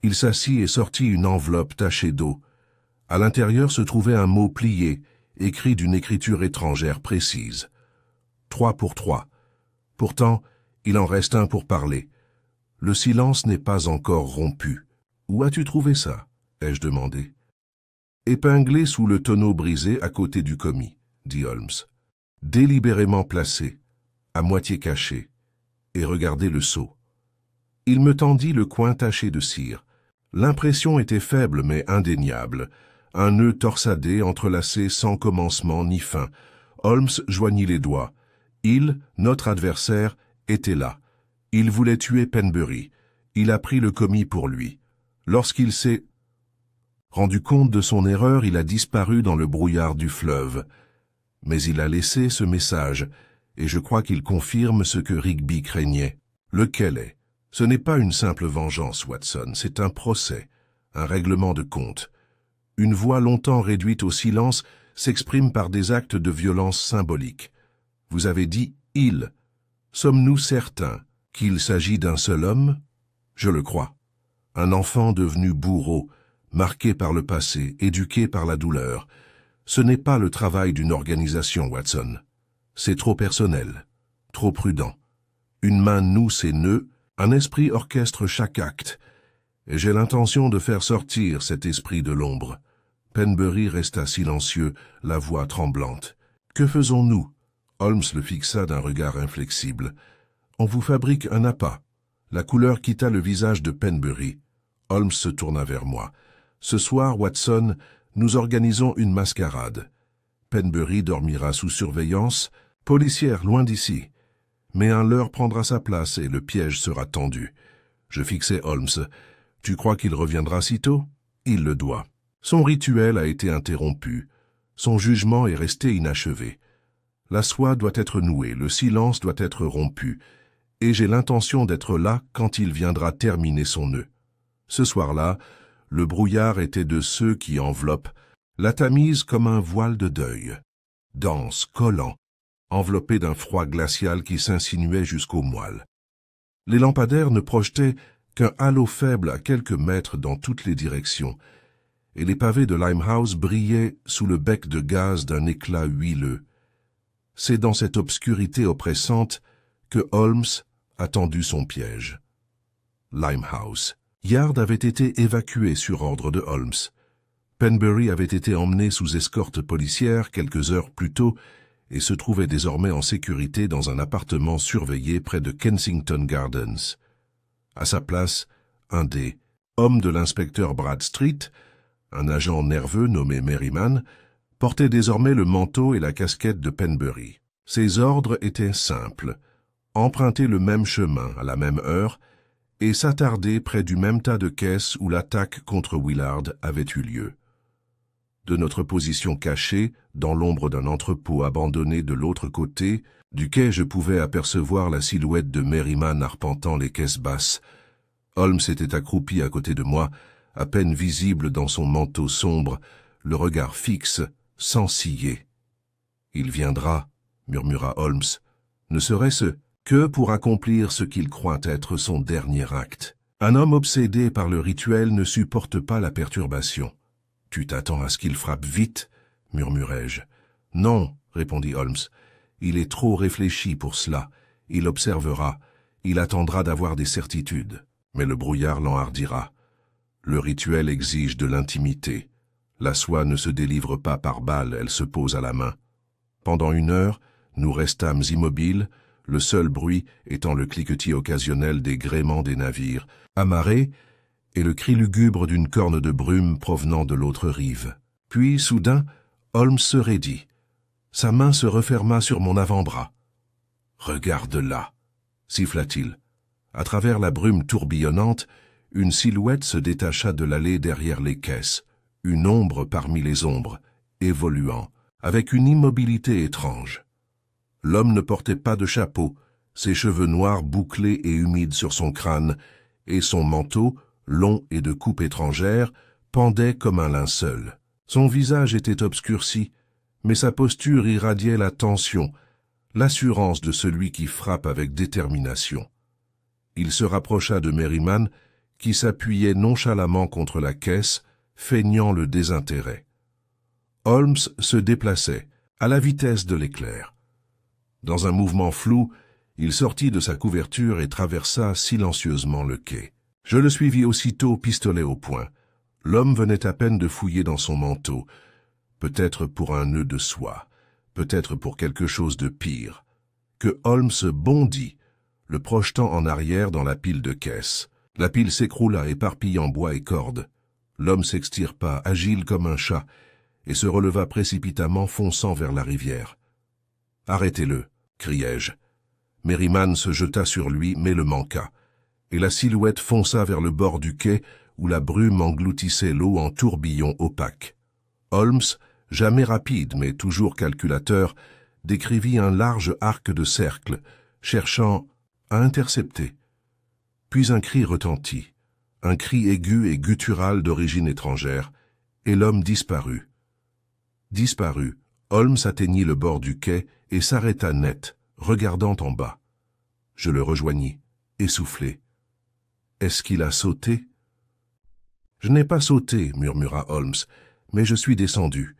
Il s'assit et sortit une enveloppe tachée d'eau. À l'intérieur se trouvait un mot plié, écrit d'une écriture étrangère précise. 3 pour 3. Pourtant, il en reste un pour parler. Le silence n'est pas encore rompu. Où as-tu trouvé ça? Ai-je demandé. Épinglé sous le tonneau brisé à côté du commis, dit Holmes. Délibérément placé, à moitié caché, et regardez le seau. Il me tendit le coin taché de cire. L'impression était faible mais indéniable. Un nœud torsadé, entrelacé sans commencement ni fin. Holmes joignit les doigts. Il, notre adversaire, était là. Il voulait tuer Penbury. Il a pris le commis pour lui. Lorsqu'il s'est rendu compte de son erreur, il a disparu dans le brouillard du fleuve. Mais il a laissé ce message, et je crois qu'il confirme ce que Rigby craignait. Lequel est? Ce n'est pas une simple vengeance, Watson, c'est un procès, un règlement de compte. Une voix longtemps réduite au silence s'exprime par des actes de violence symbolique. Vous avez dit « il ». Sommes-nous certains qu'il s'agit d'un seul homme? Je le crois. Un enfant devenu bourreau, marqué par le passé, éduqué par la douleur. Ce n'est pas le travail d'une organisation, Watson. C'est trop personnel, trop prudent. Une main noue ses nœuds, un esprit orchestre chaque acte. Et j'ai l'intention de faire sortir cet esprit de l'ombre. Penbury resta silencieux, la voix tremblante. « Que faisons-nous » Holmes le fixa d'un regard inflexible. « On vous fabrique un appât. » La couleur quitta le visage de Penbury. Holmes se tourna vers moi. « Ce soir, Watson, nous organisons une mascarade. Penbury dormira sous surveillance, policière loin d'ici. Mais un leurre prendra sa place et le piège sera tendu. » Je fixai Holmes. « Tu crois qu'il reviendra si tôt ? Il le doit. Son rituel a été interrompu. Son jugement est resté inachevé. La soie doit être nouée, le silence doit être rompu, et j'ai l'intention d'être là quand il viendra terminer son nœud. » Ce soir-là, le brouillard était de ceux qui enveloppent la Tamise comme un voile de deuil, dense, collant, enveloppé d'un froid glacial qui s'insinuait jusqu'aux moelles. Les lampadaires ne projetaient qu'un halo faible à quelques mètres dans toutes les directions, et les pavés de Limehouse brillaient sous le bec de gaz d'un éclat huileux. C'est dans cette obscurité oppressante que Holmes a tendu son piège. Limehouse. Yard avait été évacué sur ordre de Holmes. Penbury avait été emmené sous escorte policière quelques heures plus tôt, et se trouvait désormais en sécurité dans un appartement surveillé près de Kensington Gardens. À sa place, un des hommes de l'inspecteur Bradstreet, un agent nerveux nommé Merriman, portait désormais le manteau et la casquette de Penbury. Ses ordres étaient simples: emprunter le même chemin à la même heure et s'attarder près du même tas de caisses où l'attaque contre Willard avait eu lieu. De notre position cachée, dans l'ombre d'un entrepôt abandonné de l'autre côté, du quai je pouvais apercevoir la silhouette de Merriman arpentant les caisses basses. Holmes était accroupi à côté de moi, à peine visible dans son manteau sombre, le regard fixe, sans ciller. « Il viendra », murmura Holmes, « ne serait-ce que pour accomplir ce qu'il croit être son dernier acte. Un homme obsédé par le rituel ne supporte pas la perturbation. »« Tu t'attends à ce qu'il frappe vite ?» murmurai-je. « Non, » répondit Holmes, « il est trop réfléchi pour cela. Il observera, il attendra d'avoir des certitudes. Mais le brouillard l'enhardira. Le rituel exige de l'intimité. La soie ne se délivre pas par balle, elle se pose à la main. » Pendant 1 heure, nous restâmes immobiles, le seul bruit étant le cliquetis occasionnel des gréements des navires, amarrés, et le cri lugubre d'une corne de brume provenant de l'autre rive. Puis, soudain, Holmes se raidit. Sa main se referma sur mon avant-bras. « Regarde là !» siffla-t-il. À travers la brume tourbillonnante, une silhouette se détacha de l'allée derrière les caisses, une ombre parmi les ombres, évoluant, avec une immobilité étrange. L'homme ne portait pas de chapeau, ses cheveux noirs bouclés et humides sur son crâne, et son manteau, long et de coupe étrangère, pendait comme un linceul. Son visage était obscurci, mais sa posture irradiait la tension, l'assurance de celui qui frappe avec détermination. Il se rapprocha de Merriman, qui s'appuyait nonchalamment contre la caisse, feignant le désintérêt. Holmes se déplaçait, à la vitesse de l'éclair. Dans un mouvement flou, il sortit de sa couverture et traversa silencieusement le quai. Je le suivis aussitôt, pistolet au poing. L'homme venait à peine de fouiller dans son manteau, peut-être pour un nœud de soie, peut-être pour quelque chose de pire, que Holmes bondit, le projetant en arrière dans la pile de caisses. La pile s'écroula, éparpillant bois et cordes. L'homme s'extirpa, agile comme un chat, et se releva précipitamment, fonçant vers la rivière. « Arrêtez-le » criai-je. Merriman se jeta sur lui, mais le manqua, et la silhouette fonça vers le bord du quai où la brume engloutissait l'eau en tourbillon opaque. Holmes, jamais rapide mais toujours calculateur, décrivit un large arc de cercle, cherchant à intercepter. Puis un cri retentit, un cri aigu et guttural d'origine étrangère, et l'homme disparut. Disparu, Holmes atteignit le bord du quai et s'arrêta net, regardant en bas. Je le rejoignis, essoufflé. « Est-ce qu'il a sauté ?»« Je n'ai pas sauté, » murmura Holmes, « mais je suis descendu. »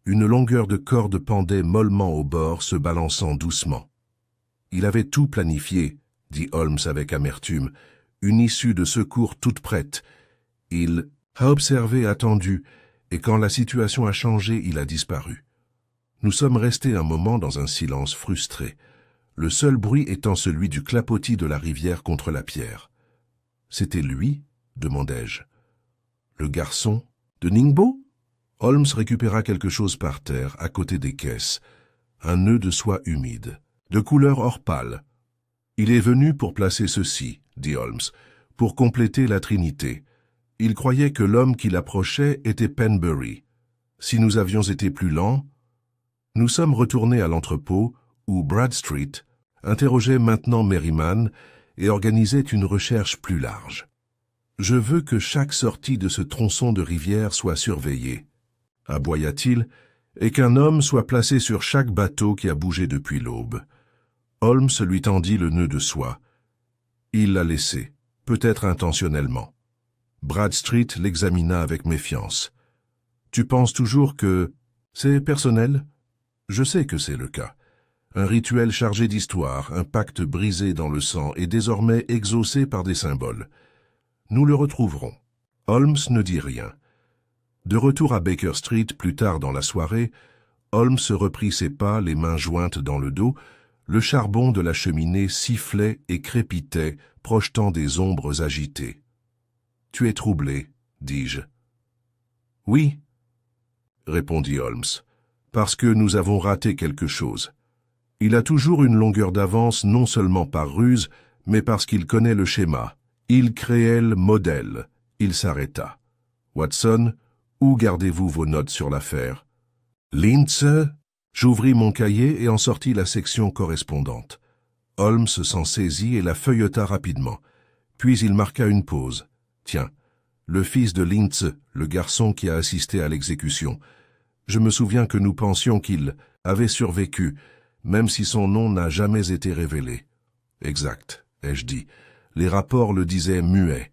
Une longueur de corde pendait mollement au bord, se balançant doucement. « Il avait tout planifié, » dit Holmes avec amertume, « une issue de secours toute prête. Il a observé, attendu, et quand la situation a changé, il a disparu. » Nous sommes restés un moment dans un silence frustré, le seul bruit étant celui du clapotis de la rivière contre la pierre. « C'était lui ?» demandai-je. « Le garçon de Ningbo ?» Holmes récupéra quelque chose par terre, à côté des caisses, un nœud de soie humide, de couleur or pâle. « Il est venu pour placer ceci, » dit Holmes, « pour compléter la trinité. Il croyait que l'homme qui l'approchait était Penbury. Si nous avions été plus lents, nous sommes retournés à l'entrepôt où Bradstreet interrogeait maintenant Merriman et organisait une recherche plus large. Je veux que chaque sortie de ce tronçon de rivière soit surveillée, aboya-t-il, et qu'un homme soit placé sur chaque bateau qui a bougé depuis l'aube. Holmes lui tendit le nœud de soie. Il l'a laissé, peut-être intentionnellement. Bradstreet l'examina avec méfiance. « Tu penses toujours que c'est personnel ? Je sais que c'est le cas. Un rituel chargé d'histoire, un pacte brisé dans le sang et désormais exaucé par des symboles. Nous le retrouverons. » Holmes ne dit rien. De retour à Baker Street plus tard dans la soirée, Holmes reprit ses pas, les mains jointes dans le dos. Le charbon de la cheminée sifflait et crépitait, projetant des ombres agitées. « Tu es troublé, dis-je. »« Oui, » répondit Holmes, « parce que nous avons raté quelque chose. Il a toujours une longueur d'avance non seulement par ruse, mais parce qu'il connaît le schéma. Il créait le modèle. » Il s'arrêta. « Watson, où gardez-vous vos notes sur l'affaire ?»« Linz ?» J'ouvris mon cahier et en sortis la section correspondante. Holmes s'en saisit et la feuilleta rapidement. Puis il marqua une pause. « Tiens, le fils de Linz, le garçon qui a assisté à l'exécution. Je me souviens que nous pensions qu'il avait survécu, même si son nom n'a jamais été révélé. »« Exact, » ai-je dit. Les rapports le disaient muet.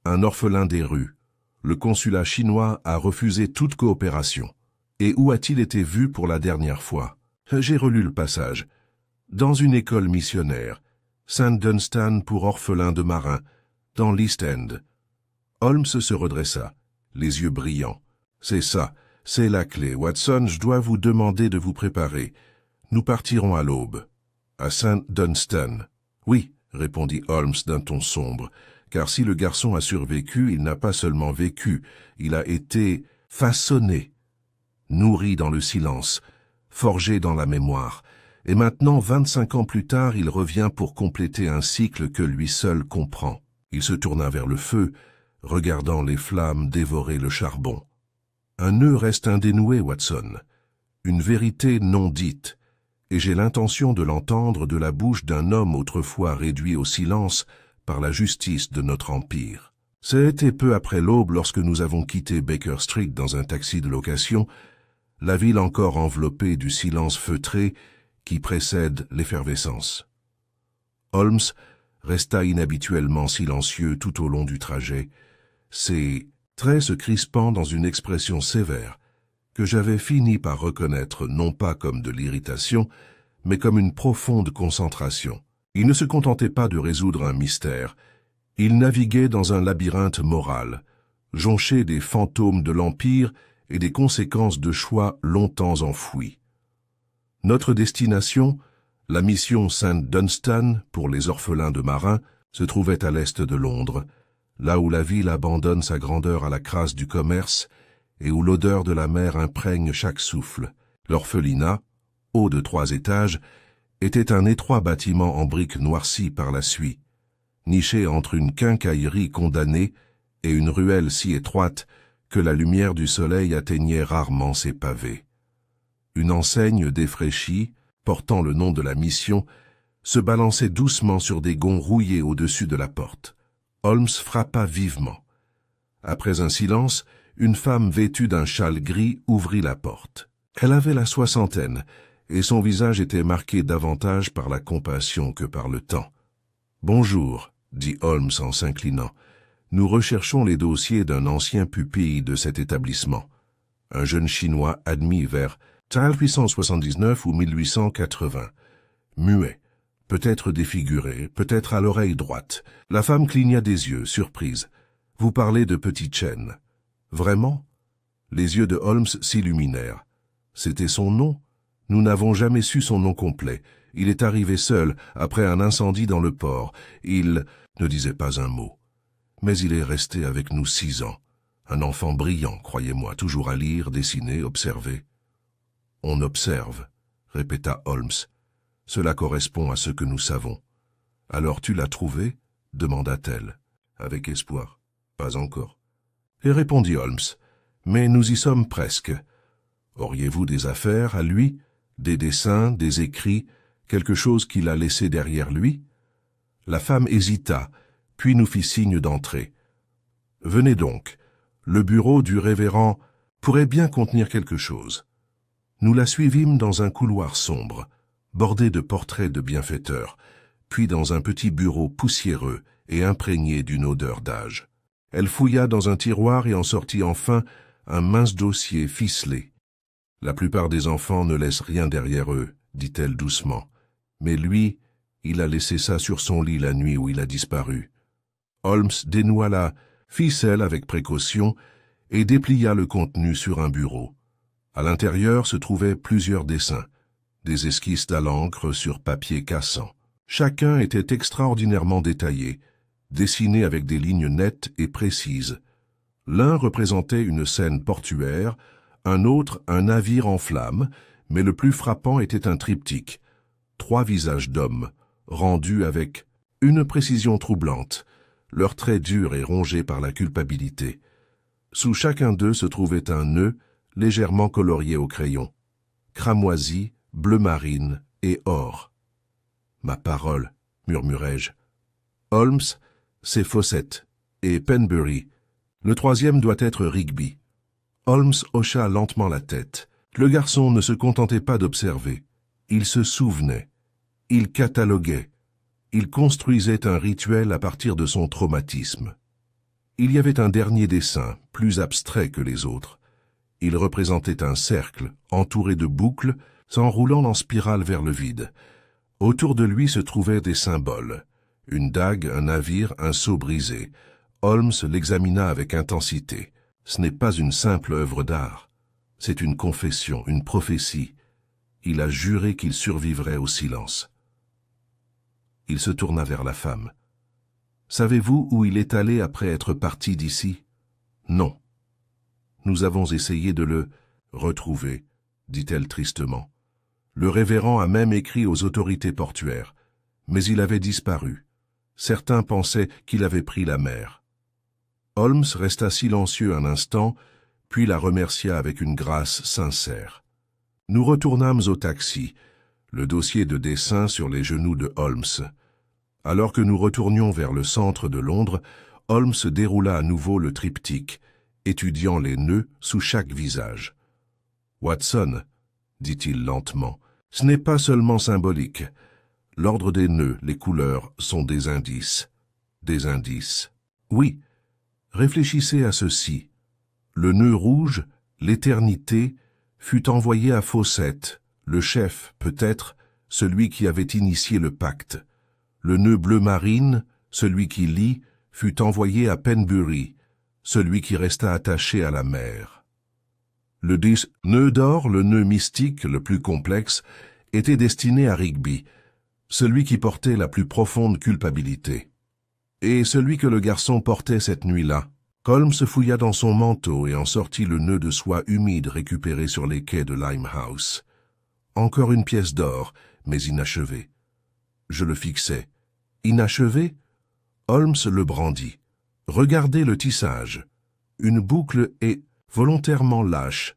Un orphelin des rues. Le consulat chinois a refusé toute coopération. Et où a-t-il été vu pour la dernière fois? J'ai relu le passage. Dans une école missionnaire, Saint Dunstan pour orphelins de marins, dans l'East End. Holmes se redressa, les yeux brillants. C'est ça, c'est la clé. Watson, je dois vous demander de vous préparer. Nous partirons à l'aube. À Saint Dunstan. Oui, répondit Holmes d'un ton sombre, car si le garçon a survécu, il n'a pas seulement vécu, il a été façonné. Nourri dans le silence, forgé dans la mémoire, et maintenant, 25 ans plus tard, il revient pour compléter un cycle que lui seul comprend. Il se tourna vers le feu, regardant les flammes dévorer le charbon. Un nœud reste indénoué, Watson, une vérité non dite, et j'ai l'intention de l'entendre de la bouche d'un homme autrefois réduit au silence par la justice de notre empire. C'était peu après l'aube lorsque nous avons quitté Baker Street dans un taxi de location, la ville encore enveloppée du silence feutré qui précède l'effervescence. Holmes resta inhabituellement silencieux tout au long du trajet, ses traits se crispant dans une expression sévère que j'avais fini par reconnaître non pas comme de l'irritation, mais comme une profonde concentration. Il ne se contentait pas de résoudre un mystère, il naviguait dans un labyrinthe moral, jonché des fantômes de l'Empire et des conséquences de choix longtemps enfouis. Notre destination, la mission Saint Dunstan pour les orphelins de marins, se trouvait à l'est de Londres, là où la ville abandonne sa grandeur à la crasse du commerce et où l'odeur de la mer imprègne chaque souffle. L'orphelinat, haut de 3 étages, était un étroit bâtiment en briques noircies par la suie, niché entre une quincaillerie condamnée et une ruelle si étroite que la lumière du soleil atteignait rarement ses pavés. Une enseigne défraîchie, portant le nom de la mission, se balançait doucement sur des gonds rouillés au-dessus de la porte. Holmes frappa vivement. Après un silence, une femme vêtue d'un châle gris ouvrit la porte. Elle avait la 60aine, et son visage était marqué davantage par la compassion que par le temps. « Bonjour », dit Holmes en s'inclinant. « Nous recherchons les dossiers d'un ancien pupille de cet établissement, un jeune Chinois admis vers 1879 ou 1880, muet, peut-être défiguré, peut-être à l'oreille droite. » La femme cligna des yeux, surprise. « Vous parlez de Petit Chen. »« Vraiment ?» Les yeux de Holmes s'illuminèrent. C'était son nom. Nous n'avons jamais su son nom complet. Il est arrivé seul, après un incendie dans le port. Il ne disait pas un mot. Mais il est resté avec nous 6 ans. Un enfant brillant, croyez-moi, toujours à lire, dessiner, observer. « On observe, » répéta Holmes. « Cela correspond à ce que nous savons. »« Alors tu l'as trouvé ?» demanda-t-elle, avec espoir. « Pas encore. » Et répondit Holmes. « Mais nous y sommes presque. Auriez-vous des affaires à lui, des dessins, des écrits, quelque chose qu'il a laissé derrière lui ?» La femme hésita, puis nous fit signe d'entrer. « Venez donc. Le bureau du révérend pourrait bien contenir quelque chose. » Nous la suivîmes dans un couloir sombre, bordé de portraits de bienfaiteurs, puis dans un petit bureau poussiéreux et imprégné d'une odeur d'âge. Elle fouilla dans un tiroir et en sortit enfin un mince dossier ficelé. « La plupart des enfants ne laissent rien derrière eux, » dit-elle doucement. « Mais lui, il a laissé ça sur son lit la nuit où il a disparu. » Holmes dénoua la ficelle avec précaution et déplia le contenu sur un bureau. À l'intérieur se trouvaient plusieurs dessins, des esquisses à l'encre sur papier cassant. Chacun était extraordinairement détaillé, dessiné avec des lignes nettes et précises. L'un représentait une scène portuaire, un autre un navire en flammes, mais le plus frappant était un triptyque, 3 visages d'hommes, rendus avec une précision troublante, leurs traits durs et rongés par la culpabilité. Sous chacun d'eux se trouvait un nœud légèrement colorié au crayon, cramoisi, bleu marine et or. « Ma parole, murmurai-je. Holmes, c'est Fawcett, et Penbury. Le troisième doit être Rigby. » Holmes hocha lentement la tête. Le garçon ne se contentait pas d'observer. Il se souvenait. Il cataloguait. Il construisait un rituel à partir de son traumatisme. Il y avait un dernier dessin, plus abstrait que les autres. Il représentait un cercle, entouré de boucles, s'enroulant en spirale vers le vide. Autour de lui se trouvaient des symboles. Une dague, un navire, un seau brisé. Holmes l'examina avec intensité. Ce n'est pas une simple œuvre d'art. C'est une confession, une prophétie. Il a juré qu'il survivrait au silence. Il se tourna vers la femme. « Savez-vous où il est allé après être parti d'ici ?»« Non. »« Nous avons essayé de le retrouver, » dit-elle tristement. Le révérend a même écrit aux autorités portuaires, mais il avait disparu. Certains pensaient qu'il avait pris la mer. Holmes resta silencieux un instant, puis la remercia avec une grâce sincère. Nous retournâmes au taxi, le dossier de dessin sur les genoux de Holmes. Alors que nous retournions vers le centre de Londres, Holmes déroula à nouveau le triptyque, étudiant les nœuds sous chaque visage. « Watson, » dit-il lentement, « ce n'est pas seulement symbolique. L'ordre des nœuds, les couleurs, sont des indices. Des indices. Oui, réfléchissez à ceci. Le nœud rouge, l'éternité, fut envoyé à Fawcett, le chef, peut-être, celui qui avait initié le pacte. Le nœud bleu marine, celui qui lie, fut envoyé à Penbury, celui qui resta attaché à la mer. Le nœud d'or, le nœud mystique, le plus complexe, était destiné à Rigby, celui qui portait la plus profonde culpabilité. Et celui que le garçon portait cette nuit-là. Holmes fouilla dans son manteau et en sortit le nœud de soie humide récupéré sur les quais de Limehouse. Encore une pièce d'or, mais inachevée. Je le fixai. Inachevé? Holmes le brandit. Regardez le tissage. Une boucle est volontairement lâche.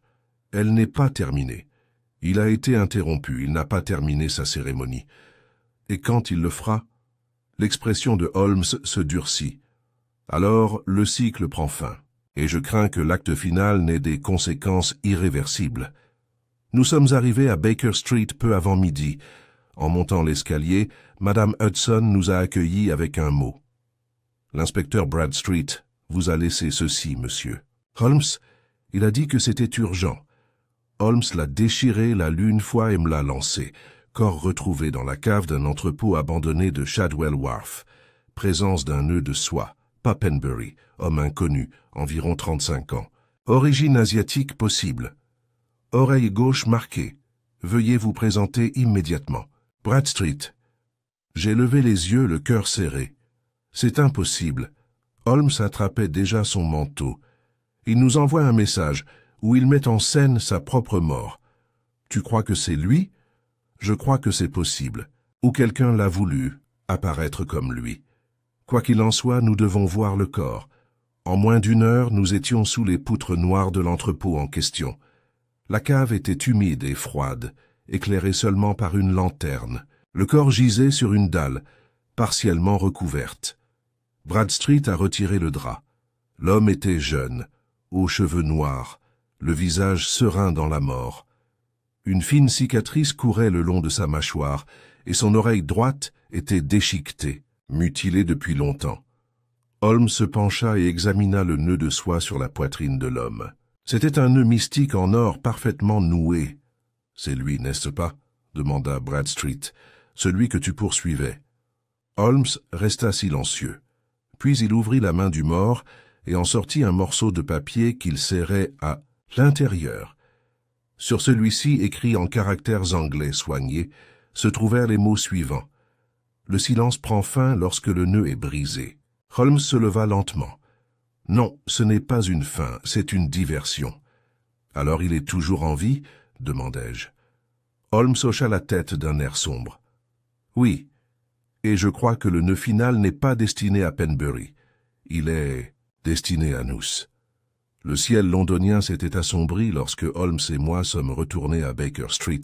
Elle n'est pas terminée. Il a été interrompu, il n'a pas terminé sa cérémonie. Et quand il le fera, l'expression de Holmes se durcit. Alors le cycle prend fin, et je crains que l'acte final n'ait des conséquences irréversibles. Nous sommes arrivés à Baker Street peu avant midi. En montant l'escalier, Madame Hudson nous a accueillis avec un mot. « L'inspecteur Bradstreet vous a laissé ceci, monsieur. » Holmes, il a dit que c'était urgent. Holmes l'a déchiré, l'a lu une fois et me l'a lancé. Corps retrouvé dans la cave d'un entrepôt abandonné de Shadwell Wharf. Présence d'un nœud de soie. Pas Penbury, homme inconnu, environ 35 ans. Origine asiatique possible. Oreille gauche marquée. Veuillez vous présenter immédiatement. Bradstreet. J'ai levé les yeux, le cœur serré. C'est impossible. Holmes attrapait déjà son manteau. Il nous envoie un message où il met en scène sa propre mort. Tu crois que c'est lui? Je crois que c'est possible. Ou quelqu'un l'a voulu, apparaître comme lui. Quoi qu'il en soit, nous devons voir le corps. En moins d'1 heure, nous étions sous les poutres noires de l'entrepôt en question. La cave était humide et froide, éclairée seulement par une lanterne. Le corps gisait sur une dalle, partiellement recouverte. Bradstreet a retiré le drap. L'homme était jeune, aux cheveux noirs, le visage serein dans la mort. Une fine cicatrice courait le long de sa mâchoire, et son oreille droite était déchiquetée, mutilée depuis longtemps. Holmes se pencha et examina le nœud de soie sur la poitrine de l'homme. C'était un nœud mystique en or parfaitement noué. « C'est lui, n'est-ce pas ?» demanda Bradstreet. « Celui que tu poursuivais. » Holmes resta silencieux. Puis il ouvrit la main du mort et en sortit un morceau de papier qu'il serrait à l'intérieur. Sur celui-ci, écrit en caractères anglais soignés, se trouvèrent les mots suivants. Le silence prend fin lorsque le nœud est brisé. Holmes se leva lentement. Non, ce n'est pas une fin, c'est une diversion. Alors il est toujours en vie? Demandai-je. Holmes hocha la tête d'un air sombre. Oui, et je crois que le nœud final n'est pas destiné à Penbury. Il est destiné à nous. Le ciel londonien s'était assombri lorsque Holmes et moi sommes retournés à Baker Street,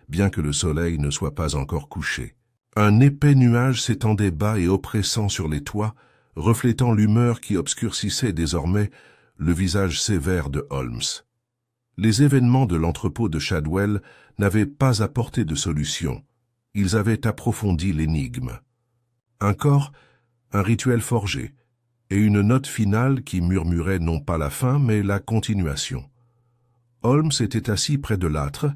bien que le soleil ne soit pas encore couché. Un épais nuage s'étendait bas et oppressant sur les toits, reflétant l'humeur qui obscurcissait désormais le visage sévère de Holmes. Les événements de l'entrepôt de Shadwell n'avaient pas apporté de solution. Ils avaient approfondi l'énigme. Un corps, un rituel forgé, et une note finale qui murmurait non pas la fin, mais la continuation. Holmes était assis près de l'âtre,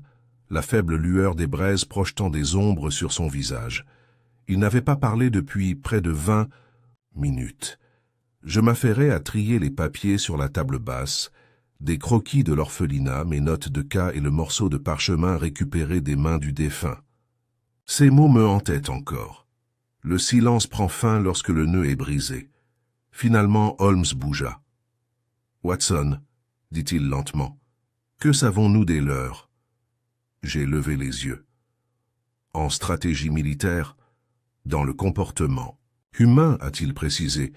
la faible lueur des braises projetant des ombres sur son visage. Il n'avait pas parlé depuis près de 20 minutes. Je m'affairai à trier les papiers sur la table basse, des croquis de l'orphelinat, mes notes de cas et le morceau de parchemin récupéré des mains du défunt. Ces mots me hantaient encore. Le silence prend fin lorsque le nœud est brisé. Finalement, Holmes bougea. « Watson, » dit-il lentement, « que savons-nous des leurs ?» J'ai levé les yeux. En stratégie militaire, dans le comportement humain, a-t-il précisé,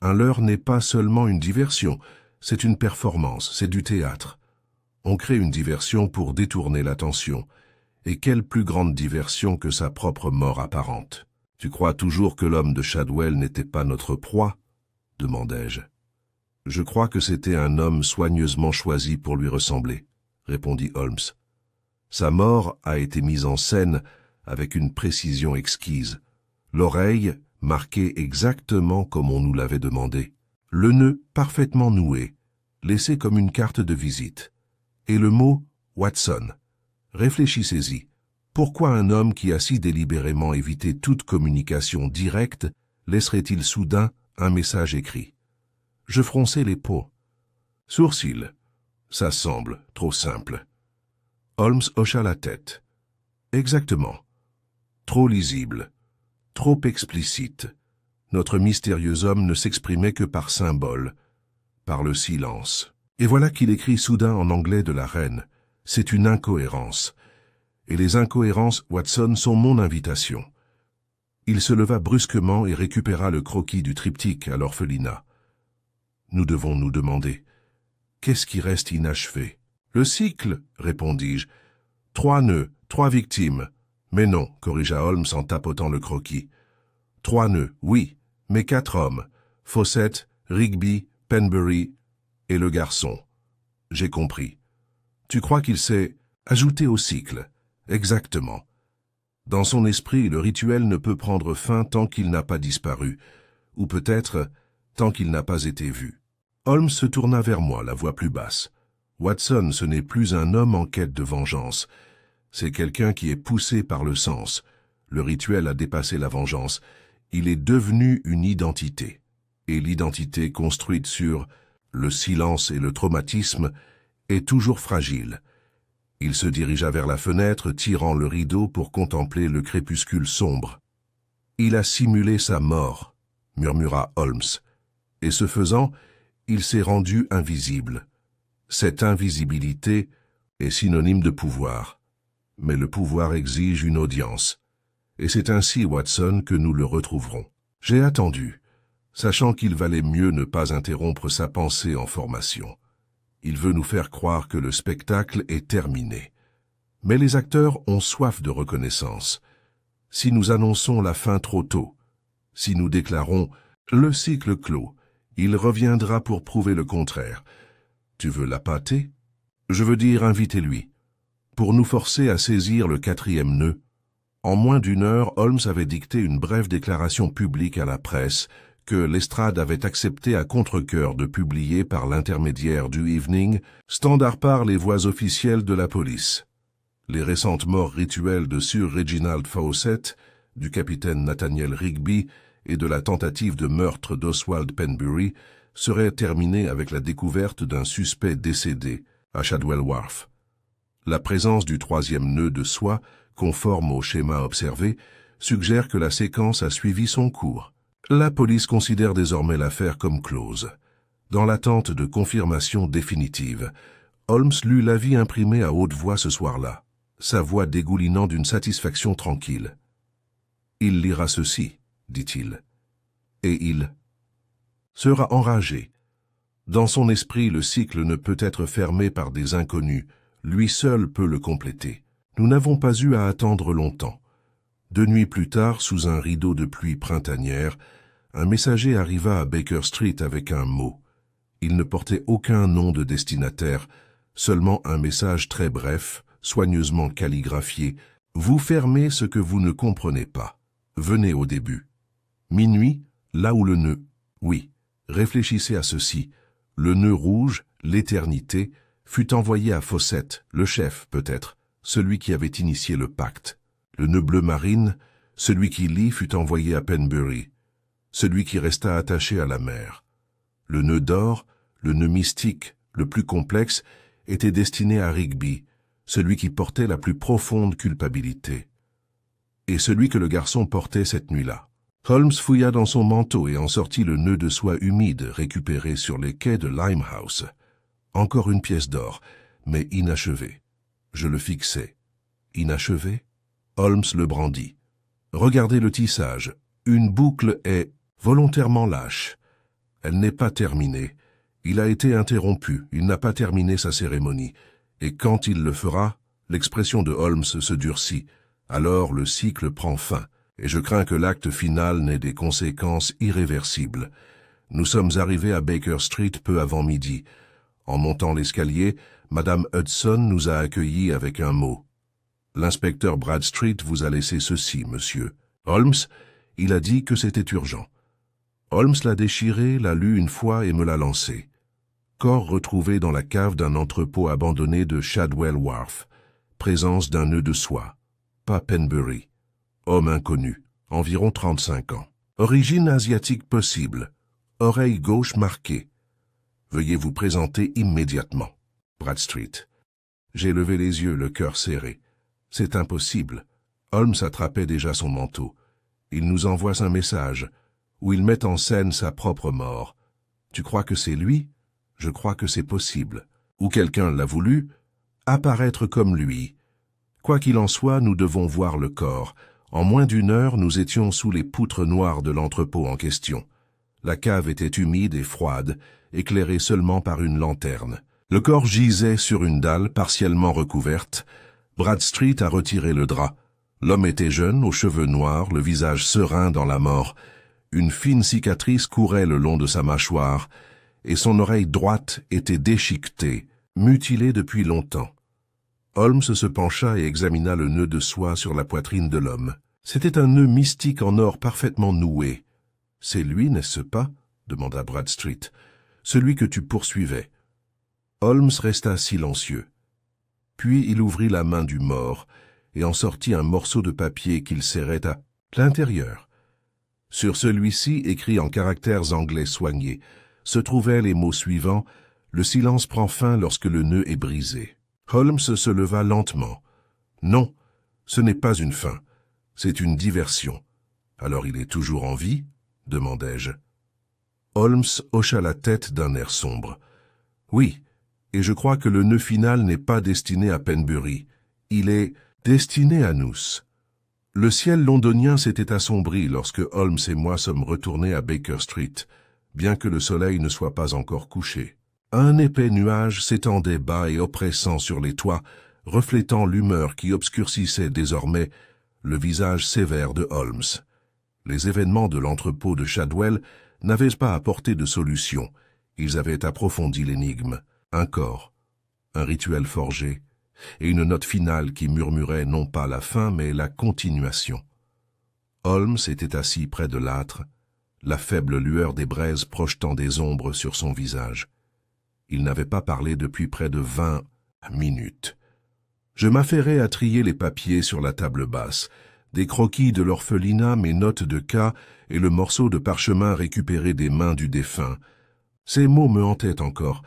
un leurre n'est pas seulement une diversion, c'est une performance, c'est du théâtre. On crée une diversion pour détourner l'attention. Et quelle plus grande diversion que sa propre mort apparente. « Tu crois toujours que l'homme de Shadwell n'était pas notre proie ?» demandai-je. « Je crois que c'était un homme soigneusement choisi pour lui ressembler, » répondit Holmes. Sa mort a été mise en scène avec une précision exquise. L'oreille marquée exactement comme on nous l'avait demandé. Le nœud parfaitement noué, laissé comme une carte de visite. Et le mot « Watson ». Réfléchissez-y. Pourquoi un homme qui a si délibérément évité toute communication directe laisserait-il soudain un message écrit? Je fronçai les paumes. Sourcils. Ça semble trop simple. Holmes hocha la tête. Exactement. Trop lisible. Trop explicite. Notre mystérieux homme ne s'exprimait que par symboles, par le silence. Et voilà qu'il écrit soudain en anglais de la reine. C'est une incohérence. Et les incohérences, Watson, sont mon invitation. Il se leva brusquement et récupéra le croquis du triptyque à l'orphelinat. Nous devons nous demander, qu'est-ce qui reste inachevé? Le cycle, répondis-je. 3 nœuds, 3 victimes. Mais non, corrigea Holmes en tapotant le croquis. 3 nœuds, oui, mais 4 hommes. Fawcett, Rigby, Penbury et le garçon. J'ai compris. Tu crois qu'il s'est ajouté au cycle? Exactement. Dans son esprit, le rituel ne peut prendre fin tant qu'il n'a pas disparu, ou peut-être tant qu'il n'a pas été vu. Holmes se tourna vers moi, la voix plus basse. Watson, ce n'est plus un homme en quête de vengeance. C'est quelqu'un qui est poussé par le sens. Le rituel a dépassé la vengeance. Il est devenu une identité. Et l'identité construite sur le silence et le traumatisme est toujours fragile. Il se dirigea vers la fenêtre, tirant le rideau pour contempler le crépuscule sombre. « Il a simulé sa mort », murmura Holmes, et ce faisant, il s'est rendu invisible. Cette invisibilité est synonyme de pouvoir, mais le pouvoir exige une audience, et c'est ainsi, Watson, que nous le retrouverons. J'ai attendu, sachant qu'il valait mieux ne pas interrompre sa pensée en formation. Il veut nous faire croire que le spectacle est terminé. Mais les acteurs ont soif de reconnaissance. Si nous annonçons la fin trop tôt, si nous déclarons « le cycle clos », il reviendra pour prouver le contraire. Tu veux l'appâter? Je veux dire invitez-lui. Pour nous forcer à saisir le 4e nœud. En moins d'1 heure, Holmes avait dicté une brève déclaration publique à la presse que l'Estrade avait accepté à contre-cœur de publier par l'intermédiaire du Evening, standard par les voix officielles de la police. Les récentes morts rituelles de Sir Reginald Fawcett, du capitaine Nathaniel Rigby et de la tentative de meurtre d'Oswald Penbury seraient terminées avec la découverte d'un suspect décédé à Shadwell Wharf. La présence du troisième nœud de soie, conforme au schéma observé, suggère que la séquence a suivi son cours. La police considère désormais l'affaire comme close. Dans l'attente de confirmation définitive, Holmes lut l'avis imprimé à haute voix ce soir-là, sa voix dégoulinant d'une satisfaction tranquille. « Il lira ceci, dit-il, et il sera enragé. Dans son esprit, le cycle ne peut être fermé par des inconnus, lui seul peut le compléter. Nous n'avons pas eu à attendre longtemps. 2 nuits plus tard, sous un rideau de pluie printanière, un messager arriva à Baker Street avec un mot. Il ne portait aucun nom de destinataire, seulement un message très bref, soigneusement calligraphié. « Vous fermez ce que vous ne comprenez pas. Venez au début. Minuit, là où le nœud. Oui, réfléchissez à ceci. Le nœud rouge, l'éternité, fut envoyé à Fawcett, le chef peut-être, celui qui avait initié le pacte. Le nœud bleu marine, celui qui lit, fut envoyé à Penbury, celui qui resta attaché à la mer. Le nœud d'or, le nœud mystique, le plus complexe, était destiné à Rigby, celui qui portait la plus profonde culpabilité. Et celui que le garçon portait cette nuit-là. Holmes fouilla dans son manteau et en sortit le nœud de soie humide récupéré sur les quais de Limehouse. Encore une pièce d'or, mais inachevée. Je le fixai. Inachevé? Holmes le brandit. Regardez le tissage. Une boucle est volontairement lâche. Elle n'est pas terminée. Il a été interrompu. Il n'a pas terminé sa cérémonie. Et quand il le fera, l'expression de Holmes se durcit. Alors le cycle prend fin. Et je crains que l'acte final n'ait des conséquences irréversibles. Nous sommes arrivés à Baker Street peu avant midi. En montant l'escalier, Madame Hudson nous a accueillis avec un mot. L'inspecteur Bradstreet vous a laissé ceci, monsieur. Holmes, il a dit que c'était urgent. Holmes l'a déchiré, l'a lu une fois et me l'a lancé. Corps retrouvé dans la cave d'un entrepôt abandonné de Shadwell Wharf. Présence d'un nœud de soie. Pas Penbury. Homme inconnu. Environ 35 ans. Origine asiatique possible. Oreille gauche marquée. Veuillez vous présenter immédiatement. Bradstreet. J'ai levé les yeux, le cœur serré. C'est impossible. Holmes attrapait déjà son manteau. Il nous envoie un message, où il met en scène sa propre mort. Tu crois que c'est lui? Je crois que c'est possible. Ou quelqu'un l'a voulu? Apparaître comme lui. Quoi qu'il en soit, nous devons voir le corps. En moins d'1 heure, nous étions sous les poutres noires de l'entrepôt en question. La cave était humide et froide, éclairée seulement par une lanterne. Le corps gisait sur une dalle partiellement recouverte. Bradstreet a retiré le drap. L'homme était jeune, aux cheveux noirs, le visage serein dans la mort. Une fine cicatrice courait le long de sa mâchoire, et son oreille droite était déchiquetée, mutilée depuis longtemps. Holmes se pencha et examina le nœud de soie sur la poitrine de l'homme. C'était un nœud mystique en or parfaitement noué. « C'est lui, n'est-ce pas ?» demanda Bradstreet. « Celui que tu poursuivais. » Holmes resta silencieux. Puis il ouvrit la main du mort et en sortit un morceau de papier qu'il serrait à l'intérieur. Sur celui-ci, écrit en caractères anglais soignés, se trouvaient les mots suivants « Le silence prend fin lorsque le nœud est brisé ». Holmes se leva lentement. « Non, ce n'est pas une fin, c'est une diversion. Alors il est toujours en vie ?» demandai-je. Holmes hocha la tête d'un air sombre. « Oui, et je crois que le nœud final n'est pas destiné à Penbury. Il est destiné à nous. » Le ciel londonien s'était assombri lorsque Holmes et moi sommes retournés à Baker Street, bien que le soleil ne soit pas encore couché. Un épais nuage s'étendait bas et oppressant sur les toits, reflétant l'humeur qui obscurcissait désormais le visage sévère de Holmes. Les événements de l'entrepôt de Shadwell n'avaient pas apporté de solution. Ils avaient approfondi l'énigme. Un corps, un rituel forgé, et une note finale qui murmurait non pas la fin, mais la continuation. Holmes était assis près de l'âtre, la faible lueur des braises projetant des ombres sur son visage. Il n'avait pas parlé depuis près de 20 minutes. Je m'affairai à trier les papiers sur la table basse, des croquis de l'orphelinat, mes notes de cas et le morceau de parchemin récupéré des mains du défunt. Ces mots me hantaient encore.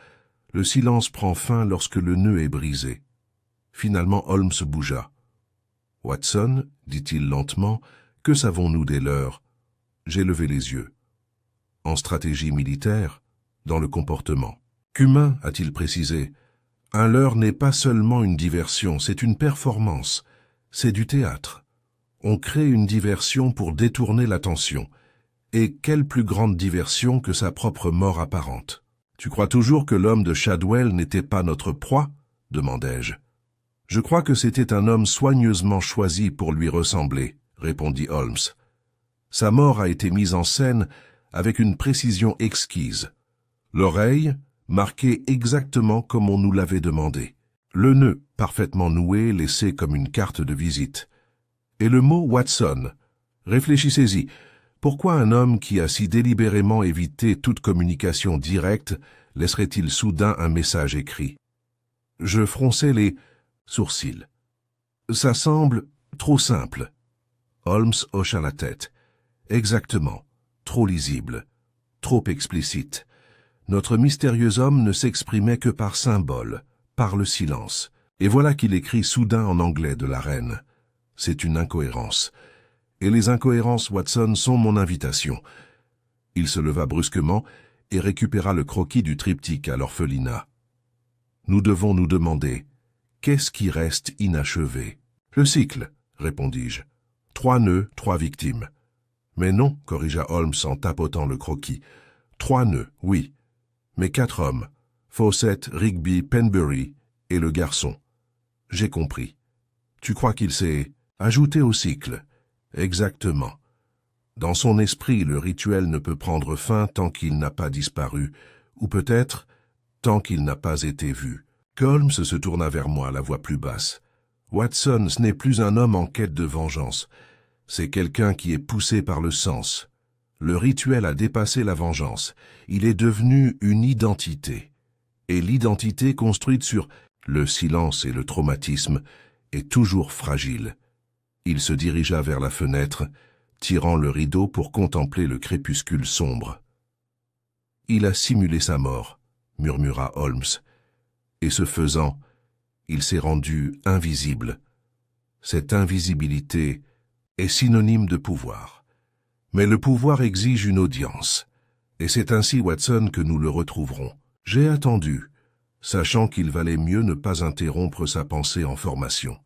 Le silence prend fin lorsque le nœud est brisé. Finalement, Holmes bougea. « Watson, dit-il lentement, que savons-nous des leurs ?» J'ai levé les yeux. « En stratégie militaire, dans le comportement. »« Qu'humain, a-t-il précisé. Un leurre n'est pas seulement une diversion, c'est une performance. C'est du théâtre. On crée une diversion pour détourner l'attention. Et quelle plus grande diversion que sa propre mort apparente. Tu crois toujours que l'homme de Shadwell n'était pas notre proie ? Demandai-je. Je crois que c'était un homme soigneusement choisi pour lui ressembler, répondit Holmes. Sa mort a été mise en scène avec une précision exquise. L'oreille, marquée exactement comme on nous l'avait demandé. Le nœud, parfaitement noué, laissé comme une carte de visite. Et le mot Watson. Réfléchissez-y. Pourquoi un homme qui a si délibérément évité toute communication directe laisserait-il soudain un message écrit? Je fronçai les sourcils. Ça semble trop simple. Holmes hocha la tête. Exactement. Trop lisible. Trop explicite. Notre mystérieux homme ne s'exprimait que par symboles, par le silence. Et voilà qu'il écrit soudain en anglais de la reine. C'est une incohérence. Et les incohérences, Watson, sont mon invitation. Il se leva brusquement et récupéra le croquis du triptyque à l'orphelinat. Nous devons nous demander, qu'est-ce qui reste inachevé? Le cycle, répondis-je. 3 nœuds, 3 victimes. Mais non, corrigea Holmes en tapotant le croquis. 3 nœuds, oui. Mais 4 hommes. Fawcett, Rigby, Penbury et le garçon. J'ai compris. Tu crois qu'il s'est ajouté au cycle? Exactement. Dans son esprit, le rituel ne peut prendre fin tant qu'il n'a pas disparu, ou peut-être tant qu'il n'a pas été vu. Holmes se tourna vers moi, la voix plus basse. Watson, ce n'est plus un homme en quête de vengeance. C'est quelqu'un qui est poussé par le sens. Le rituel a dépassé la vengeance. Il est devenu une identité. Et l'identité construite sur le silence et le traumatisme est toujours fragile. Il se dirigea vers la fenêtre, tirant le rideau pour contempler le crépuscule sombre. « Il a simulé sa mort, » murmura Holmes, « et ce faisant, il s'est rendu invisible. Cette invisibilité est synonyme de pouvoir. Mais le pouvoir exige une audience, et c'est ainsi, Watson, que nous le retrouverons. J'ai attendu, sachant qu'il valait mieux ne pas interrompre sa pensée en formation.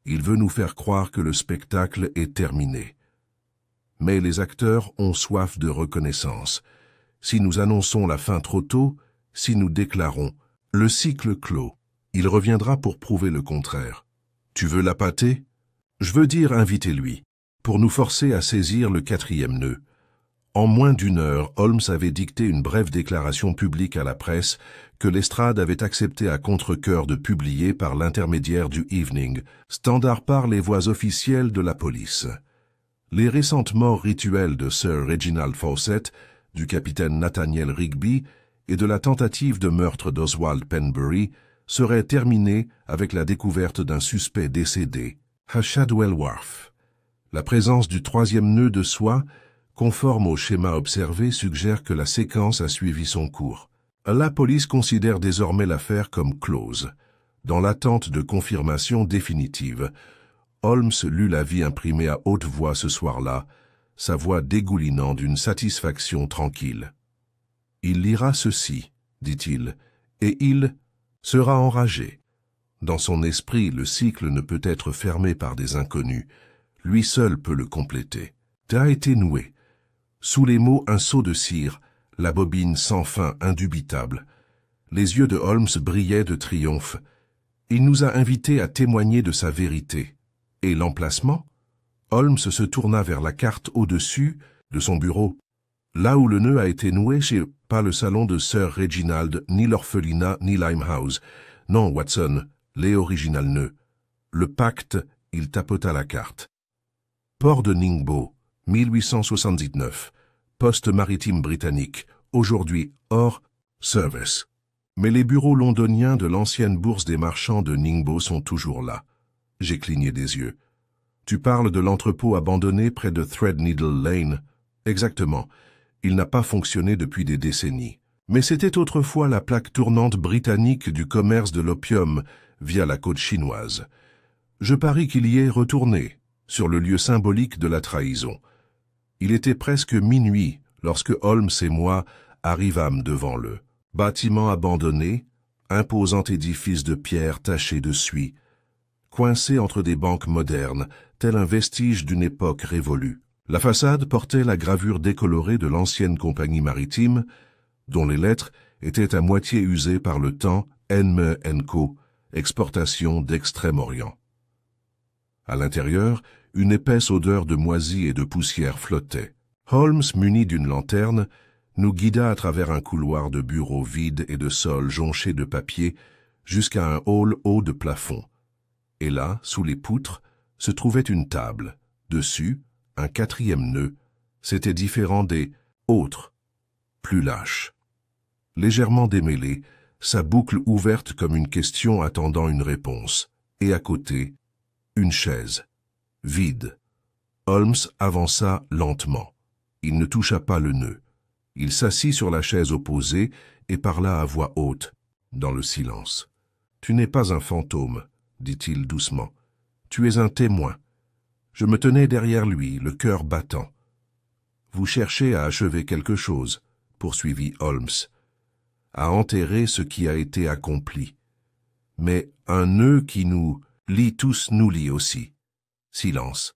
Il veut nous faire croire que le spectacle est terminé. Mais les acteurs ont soif de reconnaissance. Si nous annonçons la fin trop tôt, si nous déclarons « le cycle clos », il reviendra pour prouver le contraire. Tu veux l'appâter? Je veux dire invitez-lui, pour nous forcer à saisir le 4e nœud. En moins d'1 heure, Holmes avait dicté une brève déclaration publique à la presse que l'estrade avait accepté à contre-cœur de publier par l'intermédiaire du Evening, standard par les voix officielles de la police. Les récentes morts rituelles de Sir Reginald Fawcett, du capitaine Nathaniel Rigby et de la tentative de meurtre d'Oswald Penbury seraient terminées avec la découverte d'un suspect décédé, à Shadwell Wharf. La présence du 3e nœud de soie, conforme au schéma observé, suggère que la séquence a suivi son cours. La police considère désormais l'affaire comme close. Dans l'attente de confirmation définitive, Holmes lut l'avis imprimé à haute voix ce soir-là, sa voix dégoulinant d'une satisfaction tranquille. « Il lira ceci, dit-il, et il sera enragé. Dans son esprit, le cycle ne peut être fermé par des inconnus. Lui seul peut le compléter. A été noué. Sous les mots un seau de cire, la bobine sans fin indubitable. Les yeux de Holmes brillaient de triomphe. Il nous a invités à témoigner de sa vérité. Et l'emplacement? Holmes se tourna vers la carte au-dessus de son bureau. Là où le nœud a été noué, c'est pas le salon de Sir Reginald, ni l'orphelinat, ni Limehouse. Non, Watson, les original nœuds. Le pacte, il tapota la carte. Port de Ningbo, 1879. Poste maritime britannique, aujourd'hui hors service. Mais les bureaux londoniens de l'ancienne bourse des marchands de Ningbo sont toujours là. J'ai cligné des yeux. Tu parles de l'entrepôt abandonné près de Threadneedle Lane? Exactement. Il n'a pas fonctionné depuis des décennies. Mais c'était autrefois la plaque tournante britannique du commerce de l'opium via la côte chinoise. Je parie qu'il y est retourné, sur le lieu symbolique de la trahison. Il était presque minuit lorsque Holmes et moi arrivâmes devant le bâtiment abandonné, imposant édifice de pierre taché de suie, coincé entre des banques modernes, tel un vestige d'une époque révolue. La façade portait la gravure décolorée de l'ancienne compagnie maritime, dont les lettres étaient à moitié usées par le temps Enme & Co., exportation d'Extrême-Orient. À l'intérieur, une épaisse odeur de moisie et de poussière flottait. Holmes, muni d'une lanterne, nous guida à travers un couloir de bureaux vides et de sols jonchés de papier jusqu'à un hall haut de plafond. Et là, sous les poutres, se trouvait une table. Dessus, un 4e nœud. C'était différent des autres, plus lâches. Légèrement démêlé, sa boucle ouverte comme une question attendant une réponse. Et à côté, une chaise, vide. Holmes avança lentement. Il ne toucha pas le nœud. Il s'assit sur la chaise opposée et parla à voix haute, dans le silence. « Tu n'es pas un fantôme, » dit-il doucement. « Tu es un témoin. » Je me tenais derrière lui, le cœur battant. « Vous cherchez à achever quelque chose, » poursuivit Holmes, « à enterrer ce qui a été accompli. Mais un nœud qui nous lie tous nous lie aussi. » Silence.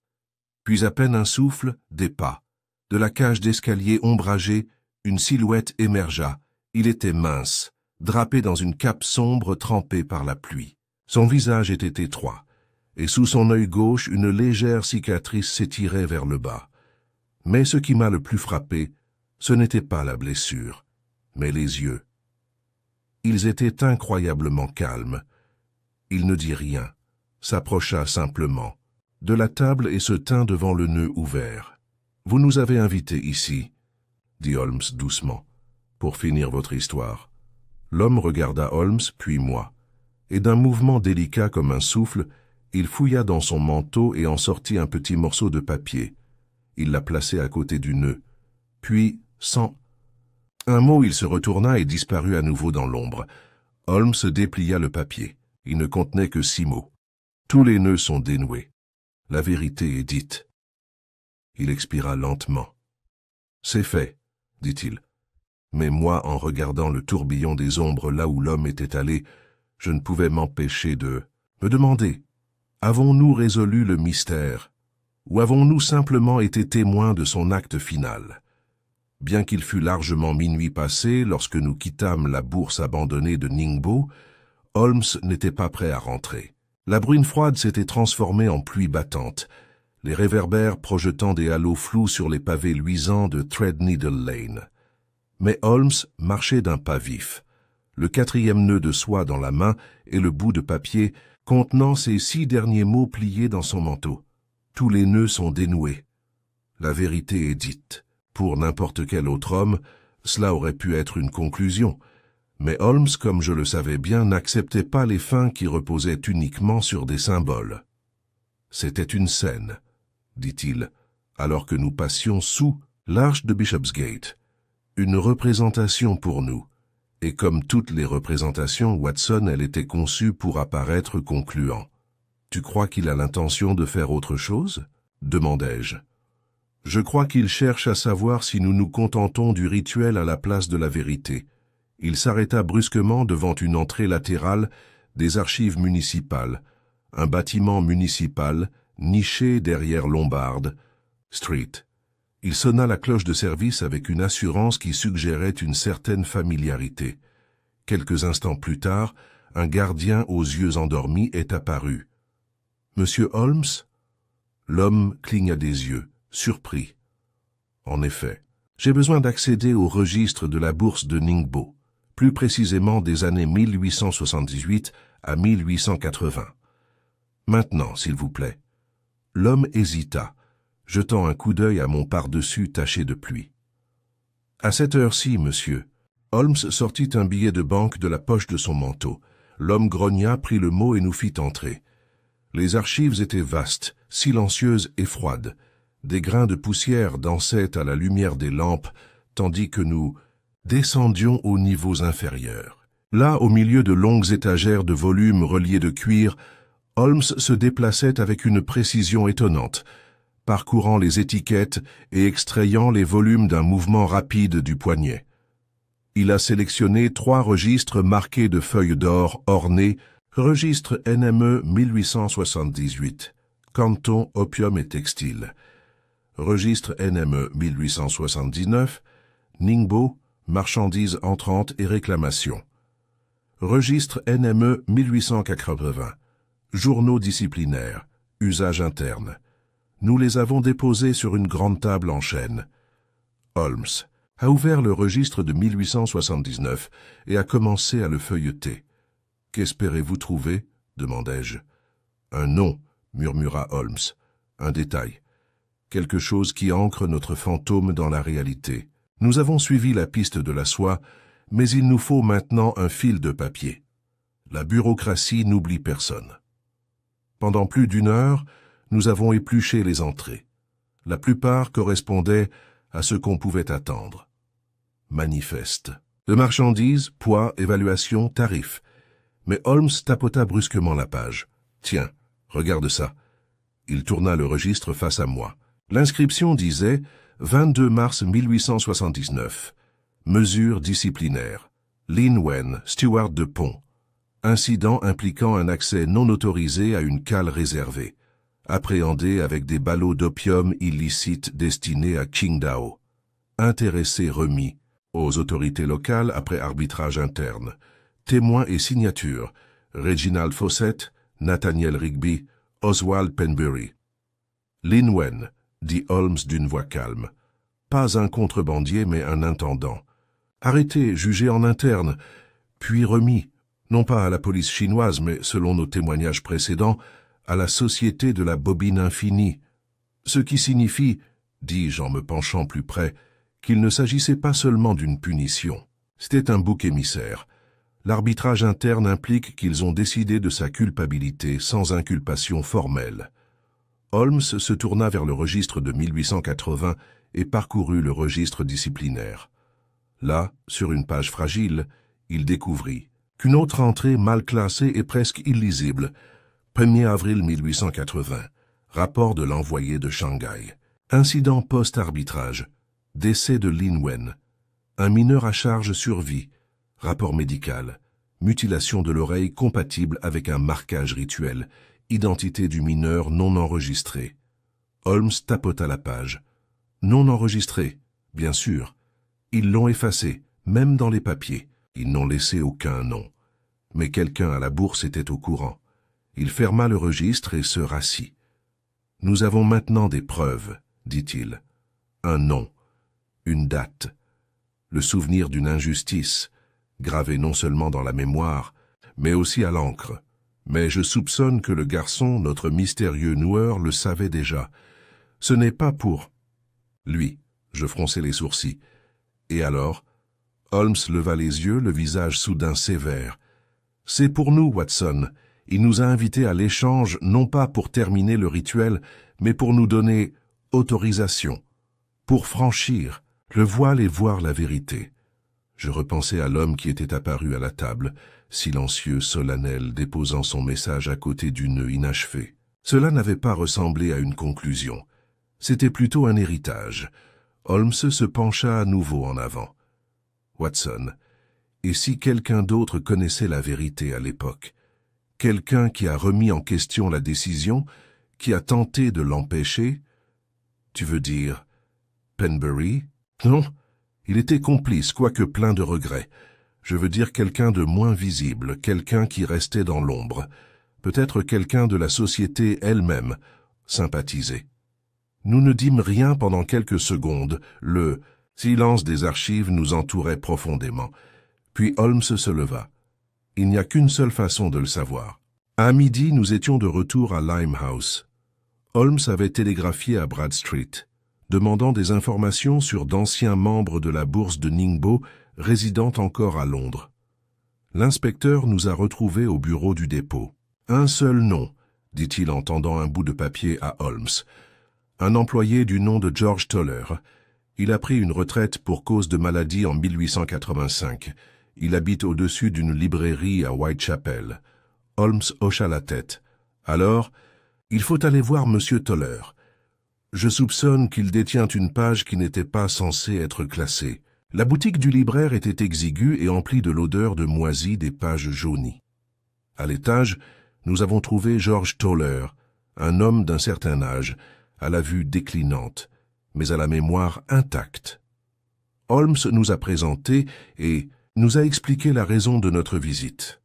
Puis à peine un souffle, des pas. De la cage d'escalier ombragée, une silhouette émergea. Il était mince, drapé dans une cape sombre trempée par la pluie. Son visage était étroit, et sous son œil gauche, une légère cicatrice s'étirait vers le bas. Mais ce qui m'a le plus frappé, ce n'était pas la blessure, mais les yeux. Ils étaient incroyablement calmes. Il ne dit rien, s'approcha simplement de la table et se tint devant le nœud ouvert. « Vous nous avez invités ici, » dit Holmes doucement, « pour finir votre histoire. » L'homme regarda Holmes, puis moi, et d'un mouvement délicat comme un souffle, il fouilla dans son manteau et en sortit un petit morceau de papier. Il l'a placé à côté du nœud. Puis, sans un mot, il se retourna et disparut à nouveau dans l'ombre. Holmes déplia le papier. Il ne contenait que 6 mots. Tous les nœuds sont dénoués. La vérité est dite. Il expira lentement. « C'est fait, » dit-il. Mais moi, en regardant le tourbillon des ombres là où l'homme était allé, je ne pouvais m'empêcher de me demander, avons-nous résolu le mystère, ou avons-nous simplement été témoins de son acte final? Bien qu'il fût largement minuit passé lorsque nous quittâmes la bourse abandonnée de Ningbo, Holmes n'était pas prêt à rentrer. La bruine froide s'était transformée en pluie battante, les réverbères projetant des halos flous sur les pavés luisants de Threadneedle Lane. Mais Holmes marchait d'un pas vif, le 4e nœud de soie dans la main et le bout de papier contenant ces 6 derniers mots pliés dans son manteau. Tous les nœuds sont dénoués. La vérité est dite. Pour n'importe quel autre homme, cela aurait pu être une conclusion. Mais Holmes, comme je le savais bien, n'acceptait pas les fins qui reposaient uniquement sur des symboles. C'était une scène, dit-il, alors que nous passions sous l'arche de Bishopsgate. Une représentation pour nous. Et comme toutes les représentations, Watson, elle était conçue pour apparaître concluant. « Tu crois qu'il a l'intention de faire autre chose ?» demandai-je. « Je crois qu'il cherche à savoir si nous nous contentons du rituel à la place de la vérité. » Il s'arrêta brusquement devant une entrée latérale des archives municipales, un bâtiment municipal niché derrière Lombard Street. Il sonna la cloche de service avec une assurance qui suggérait une certaine familiarité. Quelques instants plus tard, un gardien aux yeux endormis est apparu. « Monsieur Holmes ?» L'homme cligna des yeux, surpris. « En effet, j'ai besoin d'accéder au registre de la bourse de Ningbo, plus précisément des années 1878 à 1880. Maintenant, s'il vous plaît. » L'homme hésita, jetant un coup d'œil à mon pardessus taché de pluie. « À cette heure-ci, monsieur. » Holmes sortit un billet de banque de la poche de son manteau. L'homme grogna, prit le mot et nous fit entrer. Les archives étaient vastes, silencieuses et froides. Des grains de poussière dansaient à la lumière des lampes, tandis que nous Descendions aux niveaux inférieurs. Là, au milieu de longues étagères de volumes reliés de cuir, Holmes se déplaçait avec une précision étonnante, parcourant les étiquettes et extrayant les volumes d'un mouvement rapide du poignet. Il a sélectionné 3 registres marqués de feuilles d'or ornées, registre NME 1878, Canton, opium et textile. Registre NME 1879, Ningbo, marchandises entrantes et réclamations. Registre NME 1880, journaux disciplinaires, usage interne. Nous les avons déposés sur une grande table en chêne. Holmes a ouvert le registre de 1879 et a commencé à le feuilleter. « Qu'espérez-vous trouver » demandai-je. « Un nom » murmura Holmes. « Un détail. Quelque chose qui ancre notre fantôme dans la réalité. Nous avons suivi la piste de la soie, mais il nous faut maintenant un fil de papier. La bureaucratie n'oublie personne. » Pendant plus d'1 heure, nous avons épluché les entrées. La plupart correspondaient à ce qu'on pouvait attendre. Manifeste. De marchandises, poids, évaluation, tarifs. Mais Holmes tapota brusquement la page. « Tiens, regarde ça. » Il tourna le registre face à moi. L'inscription disait « 22 mars 1879. Mesures disciplinaires. Lin Wen, steward de pont. Incident impliquant un accès non autorisé à une cale réservée. Appréhendé avec des ballots d'opium illicites destinés à Qingdao. Intéressé remis aux autorités locales après arbitrage interne. Témoins et signatures. Reginald Fawcett, Nathaniel Rigby, Oswald Penbury. Lin Wen, dit Holmes d'une voix calme. Pas un contrebandier, mais un intendant. Arrêté, jugé en interne, puis remis, non pas à la police chinoise, mais, selon nos témoignages précédents, à la Société de la Bobine Infinie. Ce qui signifie, dis-je en me penchant plus près, qu'il ne s'agissait pas seulement d'une punition. C'était un bouc émissaire. L'arbitrage interne implique qu'ils ont décidé de sa culpabilité sans inculpation formelle. Holmes se tourna vers le registre de 1880 et parcourut le registre disciplinaire. Là, sur une page fragile, il découvrit qu'une autre entrée mal classée et presque illisible. 1er avril 1880. Rapport de l'envoyé de Shanghai. Incident post-arbitrage. Décès de Lin Wen. Un mineur à charge survit. Rapport médical. Mutilation de l'oreille compatible avec un marquage rituel. Identité du mineur non enregistrée. Holmes tapota la page. Non enregistré, bien sûr. Ils l'ont effacé, même dans les papiers. Ils n'ont laissé aucun nom. Mais quelqu'un à la bourse était au courant. Il ferma le registre et se rassit. « Nous avons maintenant des preuves, » dit-il. « Un nom, une date, le souvenir d'une injustice, gravé non seulement dans la mémoire, mais aussi à l'encre. Mais je soupçonne que le garçon, notre mystérieux noueur, le savait déjà. Ce n'est pas pour... » Lui, je fronçai les sourcils. Et alors, Holmes leva les yeux, le visage soudain sévère. « C'est pour nous, Watson. Il nous a invités à l'échange, non pas pour terminer le rituel, mais pour nous donner autorisation, pour franchir le voile et voir la vérité. » Je repensai à l'homme qui était apparu à la table, silencieux, solennel, déposant son message à côté du nœud inachevé. Cela n'avait pas ressemblé à une conclusion. C'était plutôt un héritage. Holmes se pencha à nouveau en avant. « Watson, et si quelqu'un d'autre connaissait la vérité à l'époque? Quelqu'un qui a remis en question la décision, qui a tenté de l'empêcher? Tu veux dire Penbury? Non, il était complice, quoique plein de regrets. Je veux dire quelqu'un de moins visible, quelqu'un qui restait dans l'ombre. Peut-être quelqu'un de la société elle-même, sympathisé. Nous ne dîmes rien pendant quelques secondes. Le silence des archives nous entourait profondément. Puis Holmes se leva. Il n'y a qu'une seule façon de le savoir. À midi, nous étions de retour à Limehouse. Holmes avait télégraphié à Bradstreet, demandant des informations sur d'anciens membres de la bourse de Ningbo résidant encore à Londres. L'inspecteur nous a retrouvés au bureau du dépôt. « Un seul nom », dit-il en tendant un bout de papier à Holmes. « Un employé du nom de George Toller. Il a pris une retraite pour cause de maladie en 1885. Il habite au-dessus d'une librairie à Whitechapel. Holmes hocha la tête. Alors, il faut aller voir Monsieur Toller. Je soupçonne qu'il détient une page qui n'était pas censée être classée. La boutique du libraire était exiguë et emplie de l'odeur de moisi des pages jaunies. À l'étage, nous avons trouvé George Toller, un homme d'un certain âge, à la vue déclinante, mais à la mémoire intacte. Holmes nous a présentés et nous a expliqué la raison de notre visite.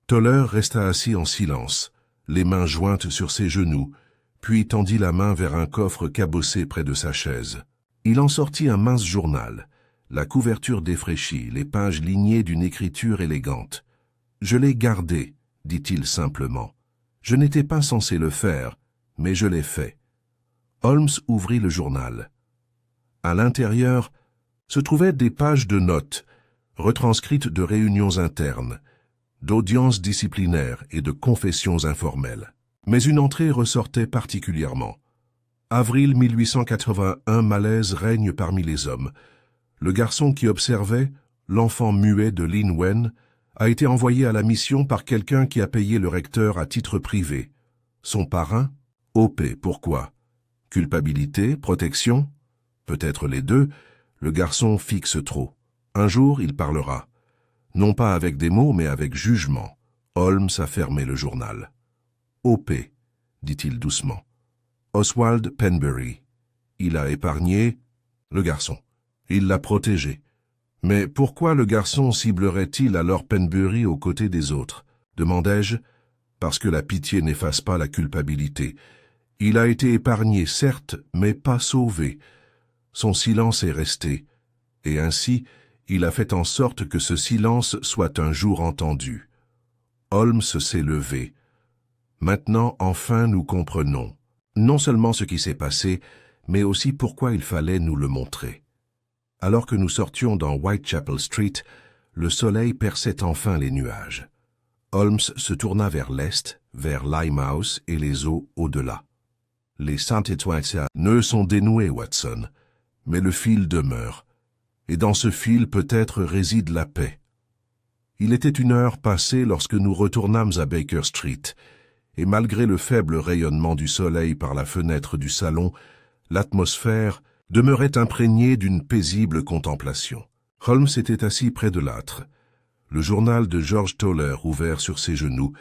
Toller resta assis en silence, les mains jointes sur ses genoux, puis tendit la main vers un coffre cabossé près de sa chaise. Il en sortit un mince journal, la couverture défraîchie, les pages lignées d'une écriture élégante. « Je l'ai gardé », dit-il simplement. « Je n'étais pas censé le faire, mais je l'ai fait. » Holmes ouvrit le journal. À l'intérieur se trouvaient des pages de notes, retranscrites de réunions internes, d'audiences disciplinaires et de confessions informelles. Mais une entrée ressortait particulièrement. Avril 1881, malaise règne parmi les hommes. Le garçon qui observait, l'enfant muet de Lin Wen, a été envoyé à la mission par quelqu'un qui a payé le recteur à titre privé. Son parrain? OP, pourquoi? Culpabilité, protection? Peut-être les deux, le garçon fixe trop. Un jour, il parlera. Non pas avec des mots, mais avec jugement. Holmes a fermé le journal. OP, dit-il doucement. Oswald Penbury. Il a épargné le garçon. Il l'a protégé. Mais pourquoi le garçon ciblerait-il alors Penbury aux côtés des autres? Demandai-je, parce que la pitié n'efface pas la culpabilité. Il a été épargné, certes, mais pas sauvé. Son silence est resté, et ainsi, il a fait en sorte que ce silence soit un jour entendu. Holmes s'est levé. Maintenant, enfin, nous comprenons, non seulement ce qui s'est passé, mais aussi pourquoi il fallait nous le montrer. Alors que nous sortions dans Whitechapel Street, le soleil perçait enfin les nuages. Holmes se tourna vers l'est, vers Limehouse et les eaux au-delà. Les Saint-Étoile nœuds sont dénoués, Watson, mais le fil demeure, et dans ce fil peut-être réside la paix. Il était une heure passée lorsque nous retournâmes à Baker Street, et malgré le faible rayonnement du soleil par la fenêtre du salon, l'atmosphère demeurait imprégnée d'une paisible contemplation. Holmes était assis près de l'âtre, le journal de George Toller ouvert sur ses genoux,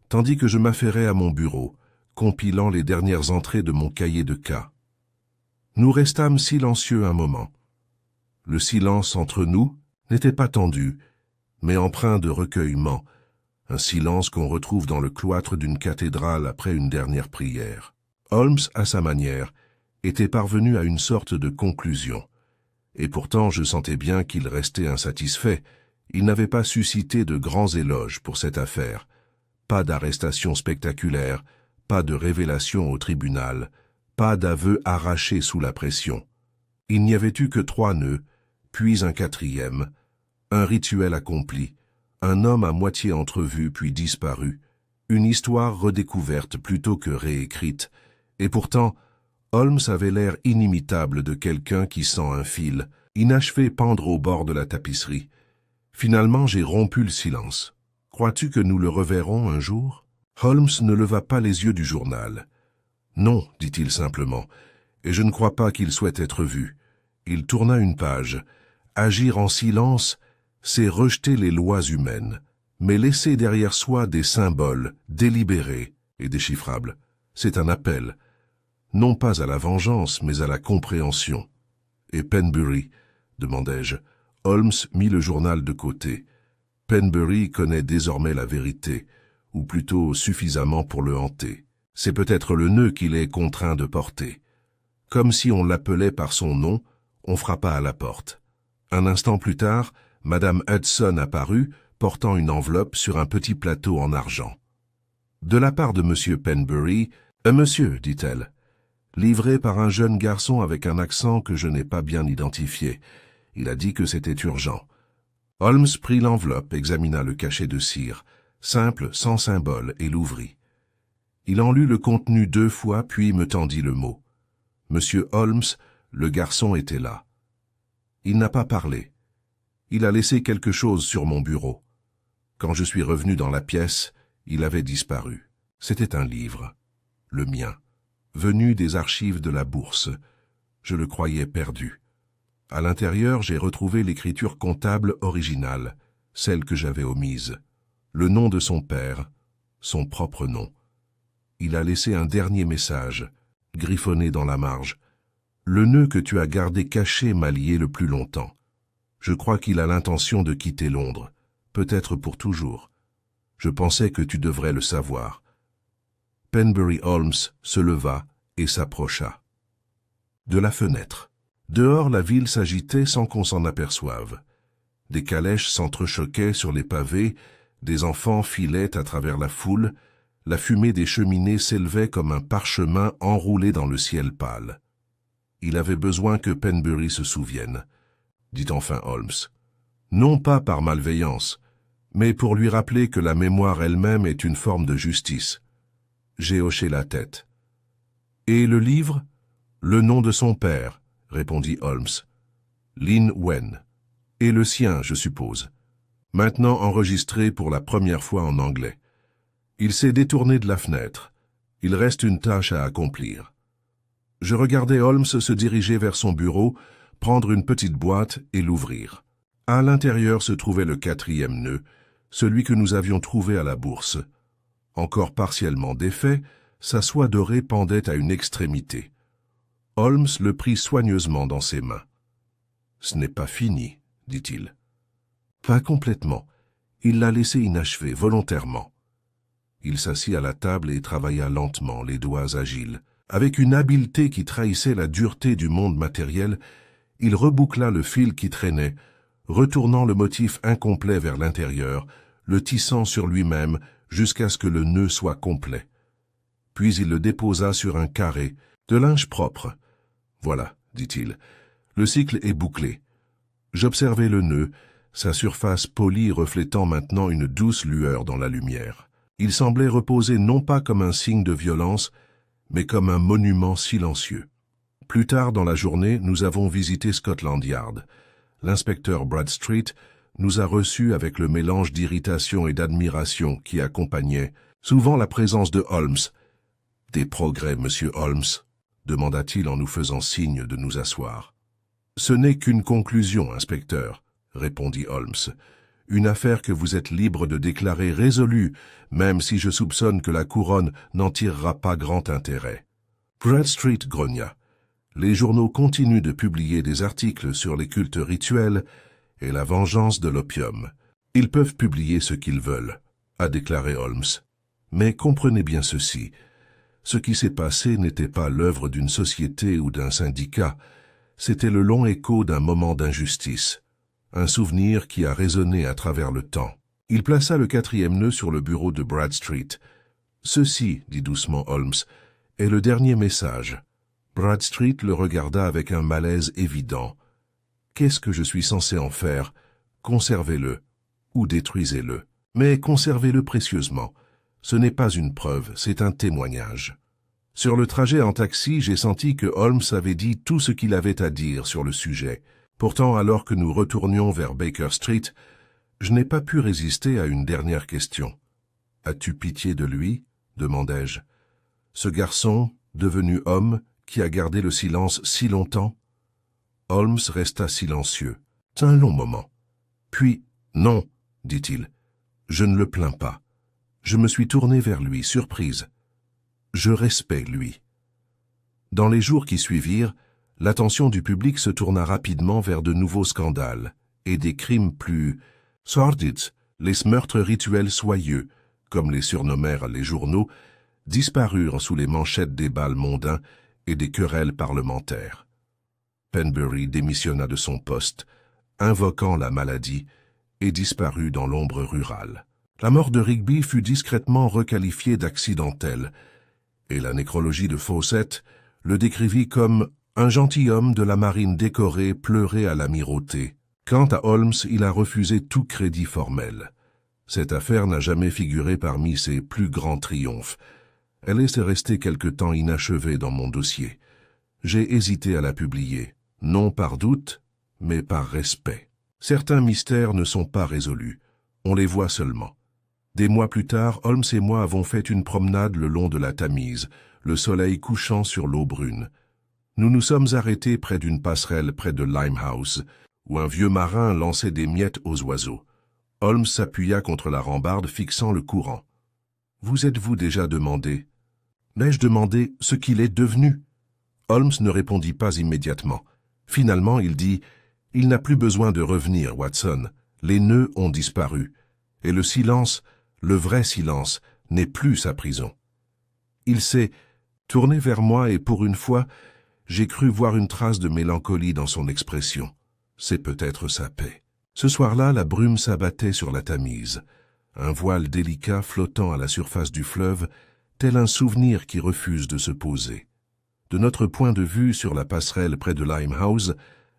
tandis que je m'affairais à mon bureau, compilant les dernières entrées de mon cahier de cas. Nous restâmes silencieux un moment. Le silence entre nous n'était pas tendu, mais empreint de recueillement, un silence qu'on retrouve dans le cloître d'une cathédrale après une dernière prière. Holmes, à sa manière, était parvenu à une sorte de conclusion. Et pourtant je sentais bien qu'il restait insatisfait. Il n'avait pas suscité de grands éloges pour cette affaire. Pas d'arrestation spectaculaire, pas de révélation au tribunal, pas d'aveu arraché sous la pression. Il n'y avait eu que 3 nœuds, puis un 4e, un rituel accompli, un homme à moitié entrevu puis disparu, une histoire redécouverte plutôt que réécrite, et pourtant, Holmes avait l'air inimitable de quelqu'un qui sent un fil, inachevé pendre au bord de la tapisserie. Finalement, j'ai rompu le silence. Crois-tu que nous le reverrons un jour? Holmes ne leva pas les yeux du journal. Non, dit-il simplement, et je ne crois pas qu'il souhaite être vu. Il tourna une page. Agir en silence, c'est rejeter les lois humaines, mais laisser derrière soi des symboles délibérés et déchiffrables. C'est un appel, non pas à la vengeance, mais à la compréhension. Et Penbury, demandai-je. Holmes mit le journal de côté. Penbury connaît désormais la vérité, ou plutôt suffisamment pour le hanter. C'est peut-être le nœud qu'il est contraint de porter. Comme si on l'appelait par son nom, on frappa à la porte. Un instant plus tard, Madame Hudson apparut, portant une enveloppe sur un petit plateau en argent. De la part de Monsieur Penbury, « Monsieur, dit-elle, livré par un jeune garçon avec un accent que je n'ai pas bien identifié. Il a dit que c'était urgent. » Holmes prit l'enveloppe, examina le cachet de cire, simple, sans symbole, et l'ouvrit. Il en lut le contenu 2 fois, puis me tendit le mot. Monsieur Holmes, Le garçon était là. Il n'a pas parlé. Il a laissé quelque chose sur mon bureau. Quand je suis revenu dans la pièce, il avait disparu. C'était un livre, le mien, venu des archives de la bourse. Je le croyais perdu. À l'intérieur, j'ai retrouvé l'écriture comptable originale, celle que j'avais omise. Le nom de son père, son propre nom. Il a laissé un dernier message, griffonné dans la marge. Le nœud que tu as gardé caché m'a lié le plus longtemps. Je crois qu'il a l'intention de quitter Londres, peut-être pour toujours. Je pensais que tu devrais le savoir. Penbury Holmes se leva et s'approcha. De la fenêtre. Dehors, la ville s'agitait sans qu'on s'en aperçoive. Des calèches s'entrechoquaient sur les pavés, des enfants filaient à travers la foule, la fumée des cheminées s'élevait comme un parchemin enroulé dans le ciel pâle. Il avait besoin que Penbury se souvienne, dit enfin Holmes. Non pas par malveillance, mais pour lui rappeler que la mémoire elle-même est une forme de justice. J'ai hoché la tête. Et le livre? Le nom de son père, répondit Holmes. Lin Wen. Et le sien, je suppose. Maintenant enregistré pour la première fois en anglais. Il s'est détourné de la fenêtre. Il reste une tâche à accomplir. Je regardais Holmes se diriger vers son bureau, prendre une petite boîte et l'ouvrir. À l'intérieur se trouvait le 4e nœud, celui que nous avions trouvé à la bourse. Encore partiellement défait, sa soie dorée pendait à une extrémité. Holmes le prit soigneusement dans ses mains. « Ce n'est pas fini, dit-il. »« Pas complètement. Il l'a laissé inachevé, volontairement. » Il s'assit à la table et travailla lentement, les doigts agiles. Avec une habileté qui trahissait la dureté du monde matériel, il reboucla le fil qui traînait, retournant le motif incomplet vers l'intérieur, le tissant sur lui-même jusqu'à ce que le nœud soit complet. Puis il le déposa sur un carré, de linge propre. « Voilà, dit-il, le cycle est bouclé. » J'observai le nœud, sa surface polie reflétant maintenant une douce lueur dans la lumière. Il semblait reposer non pas comme un signe de violence, mais comme un monument silencieux. Plus tard dans la journée, nous avons visité Scotland Yard. L'inspecteur Bradstreet nous a reçus avec le mélange d'irritation et d'admiration qui accompagnait souvent la présence de Holmes. « Des progrès, monsieur Holmes ?» demanda-t-il en nous faisant signe de nous asseoir. « Ce n'est qu'une conclusion, inspecteur, » répondit Holmes. « Une affaire que vous êtes libre de déclarer résolue, même si je soupçonne que la couronne n'en tirera pas grand intérêt. » Bradstreet grogna. Les journaux continuent de publier des articles sur les cultes rituels et la vengeance de l'opium. Ils peuvent publier ce qu'ils veulent, a déclaré Holmes. Mais comprenez bien ceci. Ce qui s'est passé n'était pas l'œuvre d'une société ou d'un syndicat, c'était le long écho d'un moment d'injustice, un souvenir qui a résonné à travers le temps. Il plaça le 4e nœud sur le bureau de Bradstreet. « Ceci, dit doucement Holmes, est le dernier message. » Bradstreet le regarda avec un malaise évident. « Qu'est-ce que je suis censé en faire? Conservez-le, ou détruisez-le. Mais conservez-le précieusement. Ce n'est pas une preuve, c'est un témoignage. » Sur le trajet en taxi, j'ai senti que Holmes avait dit tout ce qu'il avait à dire sur le sujet. Pourtant, alors que nous retournions vers Baker Street, je n'ai pas pu résister à une dernière question. « As-tu pitié de lui ?» demandai-je. Ce garçon, devenu homme, qui a gardé le silence si longtemps? Holmes resta silencieux. Un long moment. Puis, « Non, dit-il, je ne le plains pas. » Je me suis tourné vers lui, surprise. Je respecte lui. Dans les jours qui suivirent, l'attention du public se tourna rapidement vers de nouveaux scandales et des crimes plus sordides, les meurtres rituels soyeux, comme les surnommèrent les journaux, disparurent sous les manchettes des bals mondains et des querelles parlementaires. Penbury démissionna de son poste, invoquant la maladie, et disparut dans l'ombre rurale. La mort de Rigby fut discrètement requalifiée d'accidentelle, et la nécrologie de Fawcett le décrivit comme un gentilhomme de la marine décoré pleuré à l'amirauté. Quant à Holmes, il a refusé tout crédit formel. Cette affaire n'a jamais figuré parmi ses plus grands triomphes. Elle est restée quelque temps inachevée dans mon dossier. J'ai hésité à la publier, non par doute, mais par respect. Certains mystères ne sont pas résolus, on les voit seulement. Des mois plus tard, Holmes et moi avons fait une promenade le long de la Tamise, le soleil couchant sur l'eau brune. Nous nous sommes arrêtés près d'une passerelle près de Limehouse, où un vieux marin lançait des miettes aux oiseaux. Holmes s'appuya contre la rambarde fixant le courant. « Vous êtes-vous déjà demandé » ? L'ai-je demandé ce qu'il est devenu ? Holmes ne répondit pas immédiatement. Finalement, il dit « Il n'a plus besoin de revenir, Watson. Les nœuds ont disparu. Et le silence, le vrai silence, n'est plus sa prison. » Il s'est tourné vers moi et pour une fois, j'ai cru voir une trace de mélancolie dans son expression. C'est peut-être sa paix. Ce soir-là, la brume s'abattait sur la Tamise, un voile délicat flottant à la surface du fleuve, tel un souvenir qui refuse de se poser. De notre point de vue sur la passerelle près de Limehouse,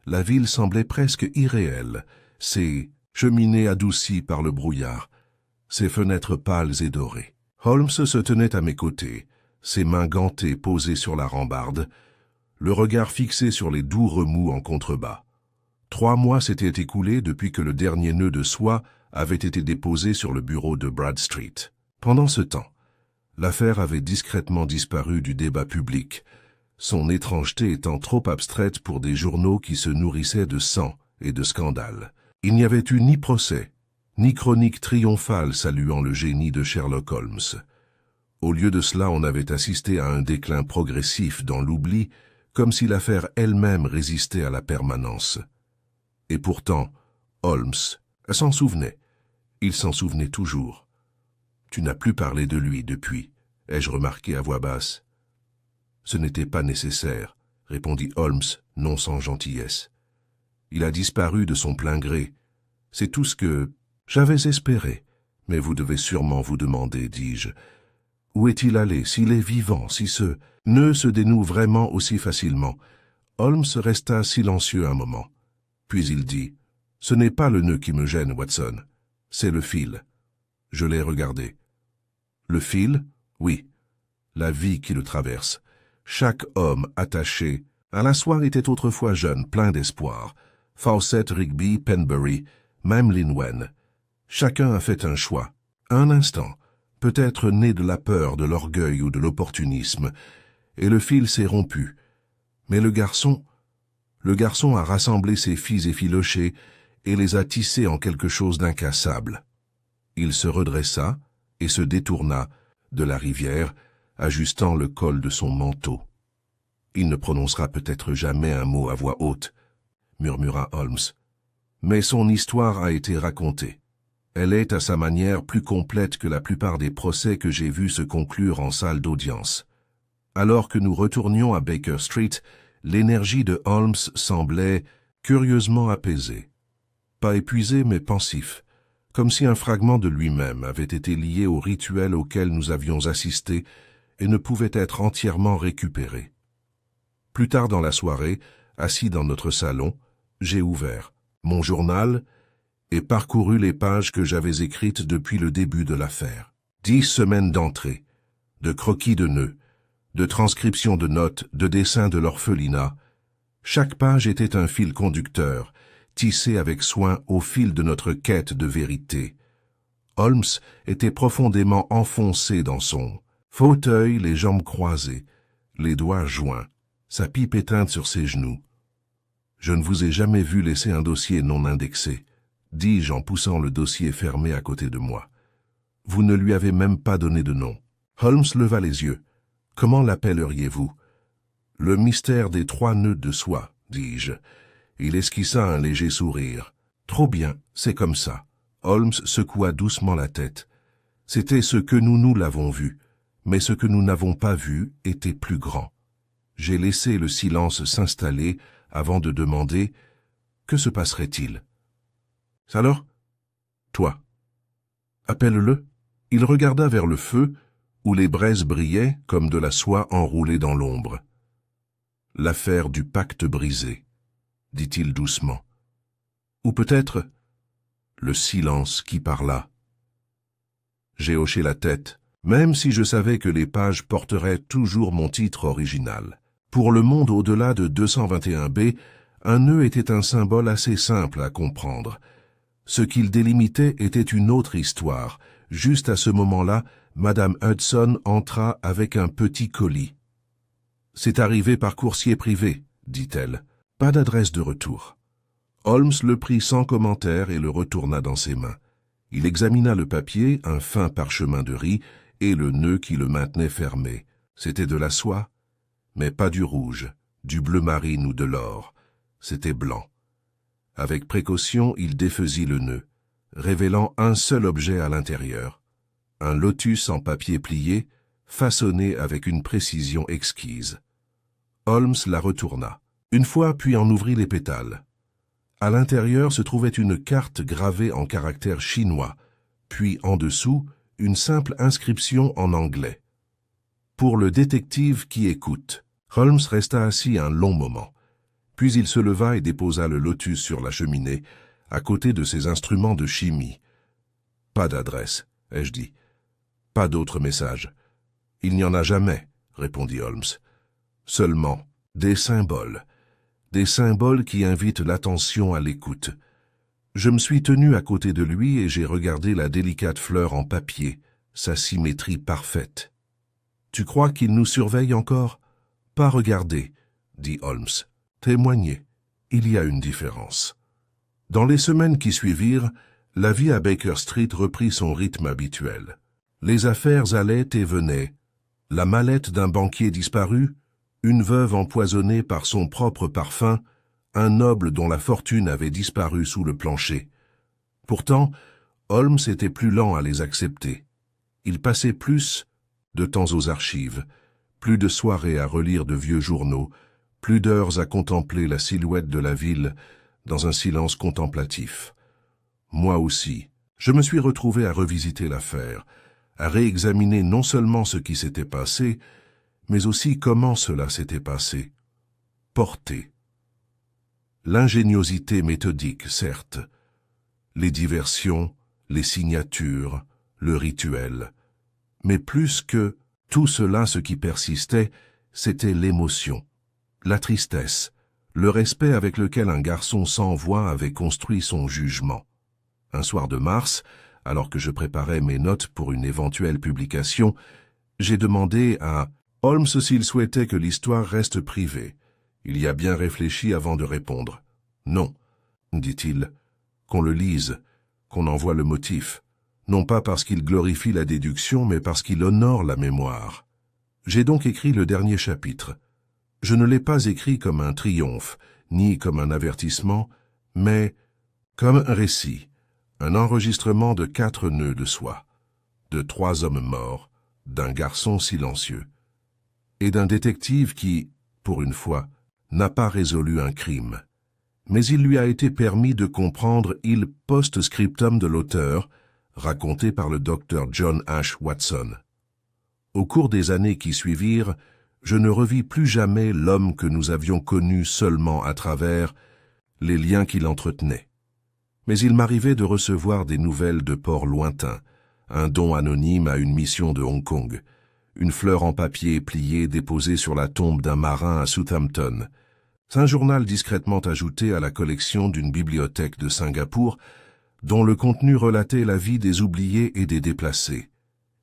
la ville semblait presque irréelle, ses cheminées adoucies par le brouillard, ses fenêtres pâles et dorées. Holmes se tenait à mes côtés, ses mains gantées posées sur la rambarde, le regard fixé sur les doux remous en contrebas. 3 mois s'étaient écoulés depuis que le dernier nœud de soie avait été déposé sur le bureau de Bradstreet. Pendant ce temps, l'affaire avait discrètement disparu du débat public, son étrangeté étant trop abstraite pour des journaux qui se nourrissaient de sang et de scandales. Il n'y avait eu ni procès, ni chronique triomphale saluant le génie de Sherlock Holmes. Au lieu de cela, on avait assisté à un déclin progressif dans l'oubli, comme si l'affaire elle-même résistait à la permanence. Et pourtant, Holmes s'en souvenait. Il s'en souvenait toujours. « Tu n'as plus parlé de lui depuis », ai-je remarqué à voix basse. « Ce n'était pas nécessaire », répondit Holmes, non sans gentillesse. « Il a disparu de son plein gré. C'est tout ce que j'avais espéré. Mais vous devez sûrement vous demander, dis-je, où est-il allé, s'il est vivant, si ce nœud se dénoue vraiment aussi facilement ?» Holmes resta silencieux un moment. Puis il dit, « Ce n'est pas le nœud qui me gêne, Watson. C'est le fil. » Je l'ai regardé. « Le fil? Oui. La vie qui le traverse. Chaque homme attaché à la soie était autrefois jeune, plein d'espoir. Fawcett, Rigby, Penbury, même Linwen. Chacun a fait un choix. Un instant, peut-être né de la peur, de l'orgueil ou de l'opportunisme, et le fil s'est rompu. Mais le garçon a rassemblé ses fils effilochés et les a tissés en quelque chose d'incassable. Il se redressa et se détourna de la rivière, ajustant le col de son manteau. « Il ne prononcera peut-être jamais un mot à voix haute, » murmura Holmes. Mais son histoire a été racontée. Elle est, à sa manière, plus complète que la plupart des procès que j'ai vus se conclure en salle d'audience. Alors que nous retournions à Baker Street, l'énergie de Holmes semblait curieusement apaisée. Pas épuisé, mais pensif, comme si un fragment de lui-même avait été lié au rituel auquel nous avions assisté et ne pouvait être entièrement récupéré. Plus tard dans la soirée, assis dans notre salon, j'ai ouvert mon journal et parcouru les pages que j'avais écrites depuis le début de l'affaire. 10 semaines d'entrée, de croquis de nœuds, de transcriptions de notes, de dessins de l'orphelinat. Chaque page était un fil conducteur, tissé avec soin au fil de notre quête de vérité. Holmes était profondément enfoncé dans son fauteuil, les jambes croisées, les doigts joints, sa pipe éteinte sur ses genoux. « Je ne vous ai jamais vu laisser un dossier non indexé, » dis-je en poussant le dossier fermé à côté de moi. « Vous ne lui avez même pas donné de nom. » Holmes leva les yeux. « Comment l'appelleriez-vous »« Le mystère des 3 nœuds de soie, » dis-je. Il esquissa un léger sourire. « Trop bien, c'est comme ça. » Holmes secoua doucement la tête. « C'était ce que nous l'avons vu, mais ce que nous n'avons pas vu était plus grand. » J'ai laissé le silence s'installer avant de demander « Que se passerait-il » ?« Alors, toi. » »« Appelle-le. » Il regarda vers le feu, où les braises brillaient comme de la soie enroulée dans l'ombre. « L'affaire du pacte brisé, » dit-il doucement. « Ou peut-être le silence qui parla. » J'ai hoché la tête, même si je savais que les pages porteraient toujours mon titre original. Pour le monde au-delà de 221b, un nœud était un symbole assez simple à comprendre. Ce qu'il délimitait était une autre histoire. Juste à ce moment-là, Madame Hudson entra avec un petit colis. « C'est arrivé par coursier privé, » dit-elle. « Pas d'adresse de retour. » Holmes le prit sans commentaire et le retourna dans ses mains. Il examina le papier, un fin parchemin de riz, et le nœud qui le maintenait fermé. C'était de la soie, mais pas du rouge, du bleu marine ou de l'or. C'était blanc. Avec précaution, il défaisit le nœud, révélant un seul objet à l'intérieur. Un lotus en papier plié, façonné avec une précision exquise. Holmes la retourna. Une fois, puis en ouvrit les pétales. À l'intérieur se trouvait une carte gravée en caractères chinois, puis en dessous, une simple inscription en anglais. Pour le détective qui écoute. Holmes resta assis un long moment. Puis il se leva et déposa le lotus sur la cheminée, à côté de ses instruments de chimie. « Pas d'adresse, » ai-je dit. « Pas d'autre message. »« Il n'y en a jamais, » répondit Holmes. « Seulement des symboles. Des symboles qui invitent l'attention à l'écoute. » Je me suis tenu à côté de lui et j'ai regardé la délicate fleur en papier, sa symétrie parfaite. « Tu crois qu'il nous surveille encore ? » « Pas regarder, » dit Holmes. « Témoigner. Il y a une différence. » Dans les semaines qui suivirent, la vie à Baker Street reprit son rythme habituel. Les affaires allaient et venaient. La mallette d'un banquier disparu, une veuve empoisonnée par son propre parfum, un noble dont la fortune avait disparu sous le plancher. Pourtant, Holmes était plus lent à les accepter. Il passait plus de temps aux archives, plus de soirées à relire de vieux journaux, plus d'heures à contempler la silhouette de la ville dans un silence contemplatif. Moi aussi, je me suis retrouvé à revisiter l'affaire, à réexaminer non seulement ce qui s'était passé, mais aussi comment cela s'était passé. Porté. L'ingéniosité méthodique, certes, les diversions, les signatures, le rituel, mais plus que tout cela, ce qui persistait, c'était l'émotion, la tristesse, le respect avec lequel un garçon sans voix avait construit son jugement. Un soir de mars, alors que je préparais mes notes pour une éventuelle publication, j'ai demandé à Holmes s'il souhaitait que l'histoire reste privée. Il y a bien réfléchi avant de répondre. « Non, » dit-il, « qu'on le lise, qu'on en voie le motif. Non pas parce qu'il glorifie la déduction, mais parce qu'il honore la mémoire. » J'ai donc écrit le dernier chapitre. Je ne l'ai pas écrit comme un triomphe, ni comme un avertissement, mais comme un récit, un enregistrement de 4 nœuds de soie, de 3 hommes morts, d'un garçon silencieux, et d'un détective qui, pour une fois, n'a pas résolu un crime. Mais il lui a été permis de comprendre il post-scriptum de l'auteur, raconté par le docteur John H. Watson. Au cours des années qui suivirent, je ne revis plus jamais l'homme que nous avions connu seulement à travers les liens qu'il entretenait. Mais il m'arrivait de recevoir des nouvelles de ports lointains, un don anonyme à une mission de Hong Kong, une fleur en papier plié déposée sur la tombe d'un marin à Southampton, un journal discrètement ajouté à la collection d'une bibliothèque de Singapour, dont le contenu relatait la vie des oubliés et des déplacés.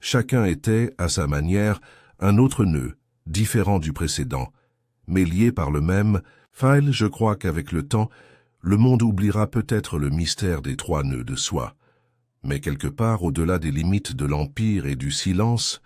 Chacun était, à sa manière, un autre nœud, différent du précédent, mais lié par le même fil. Je crois qu'avec le temps, le monde oubliera peut-être le mystère des 3 nœuds de soie. Mais quelque part, au-delà des limites de l'Empire et du silence,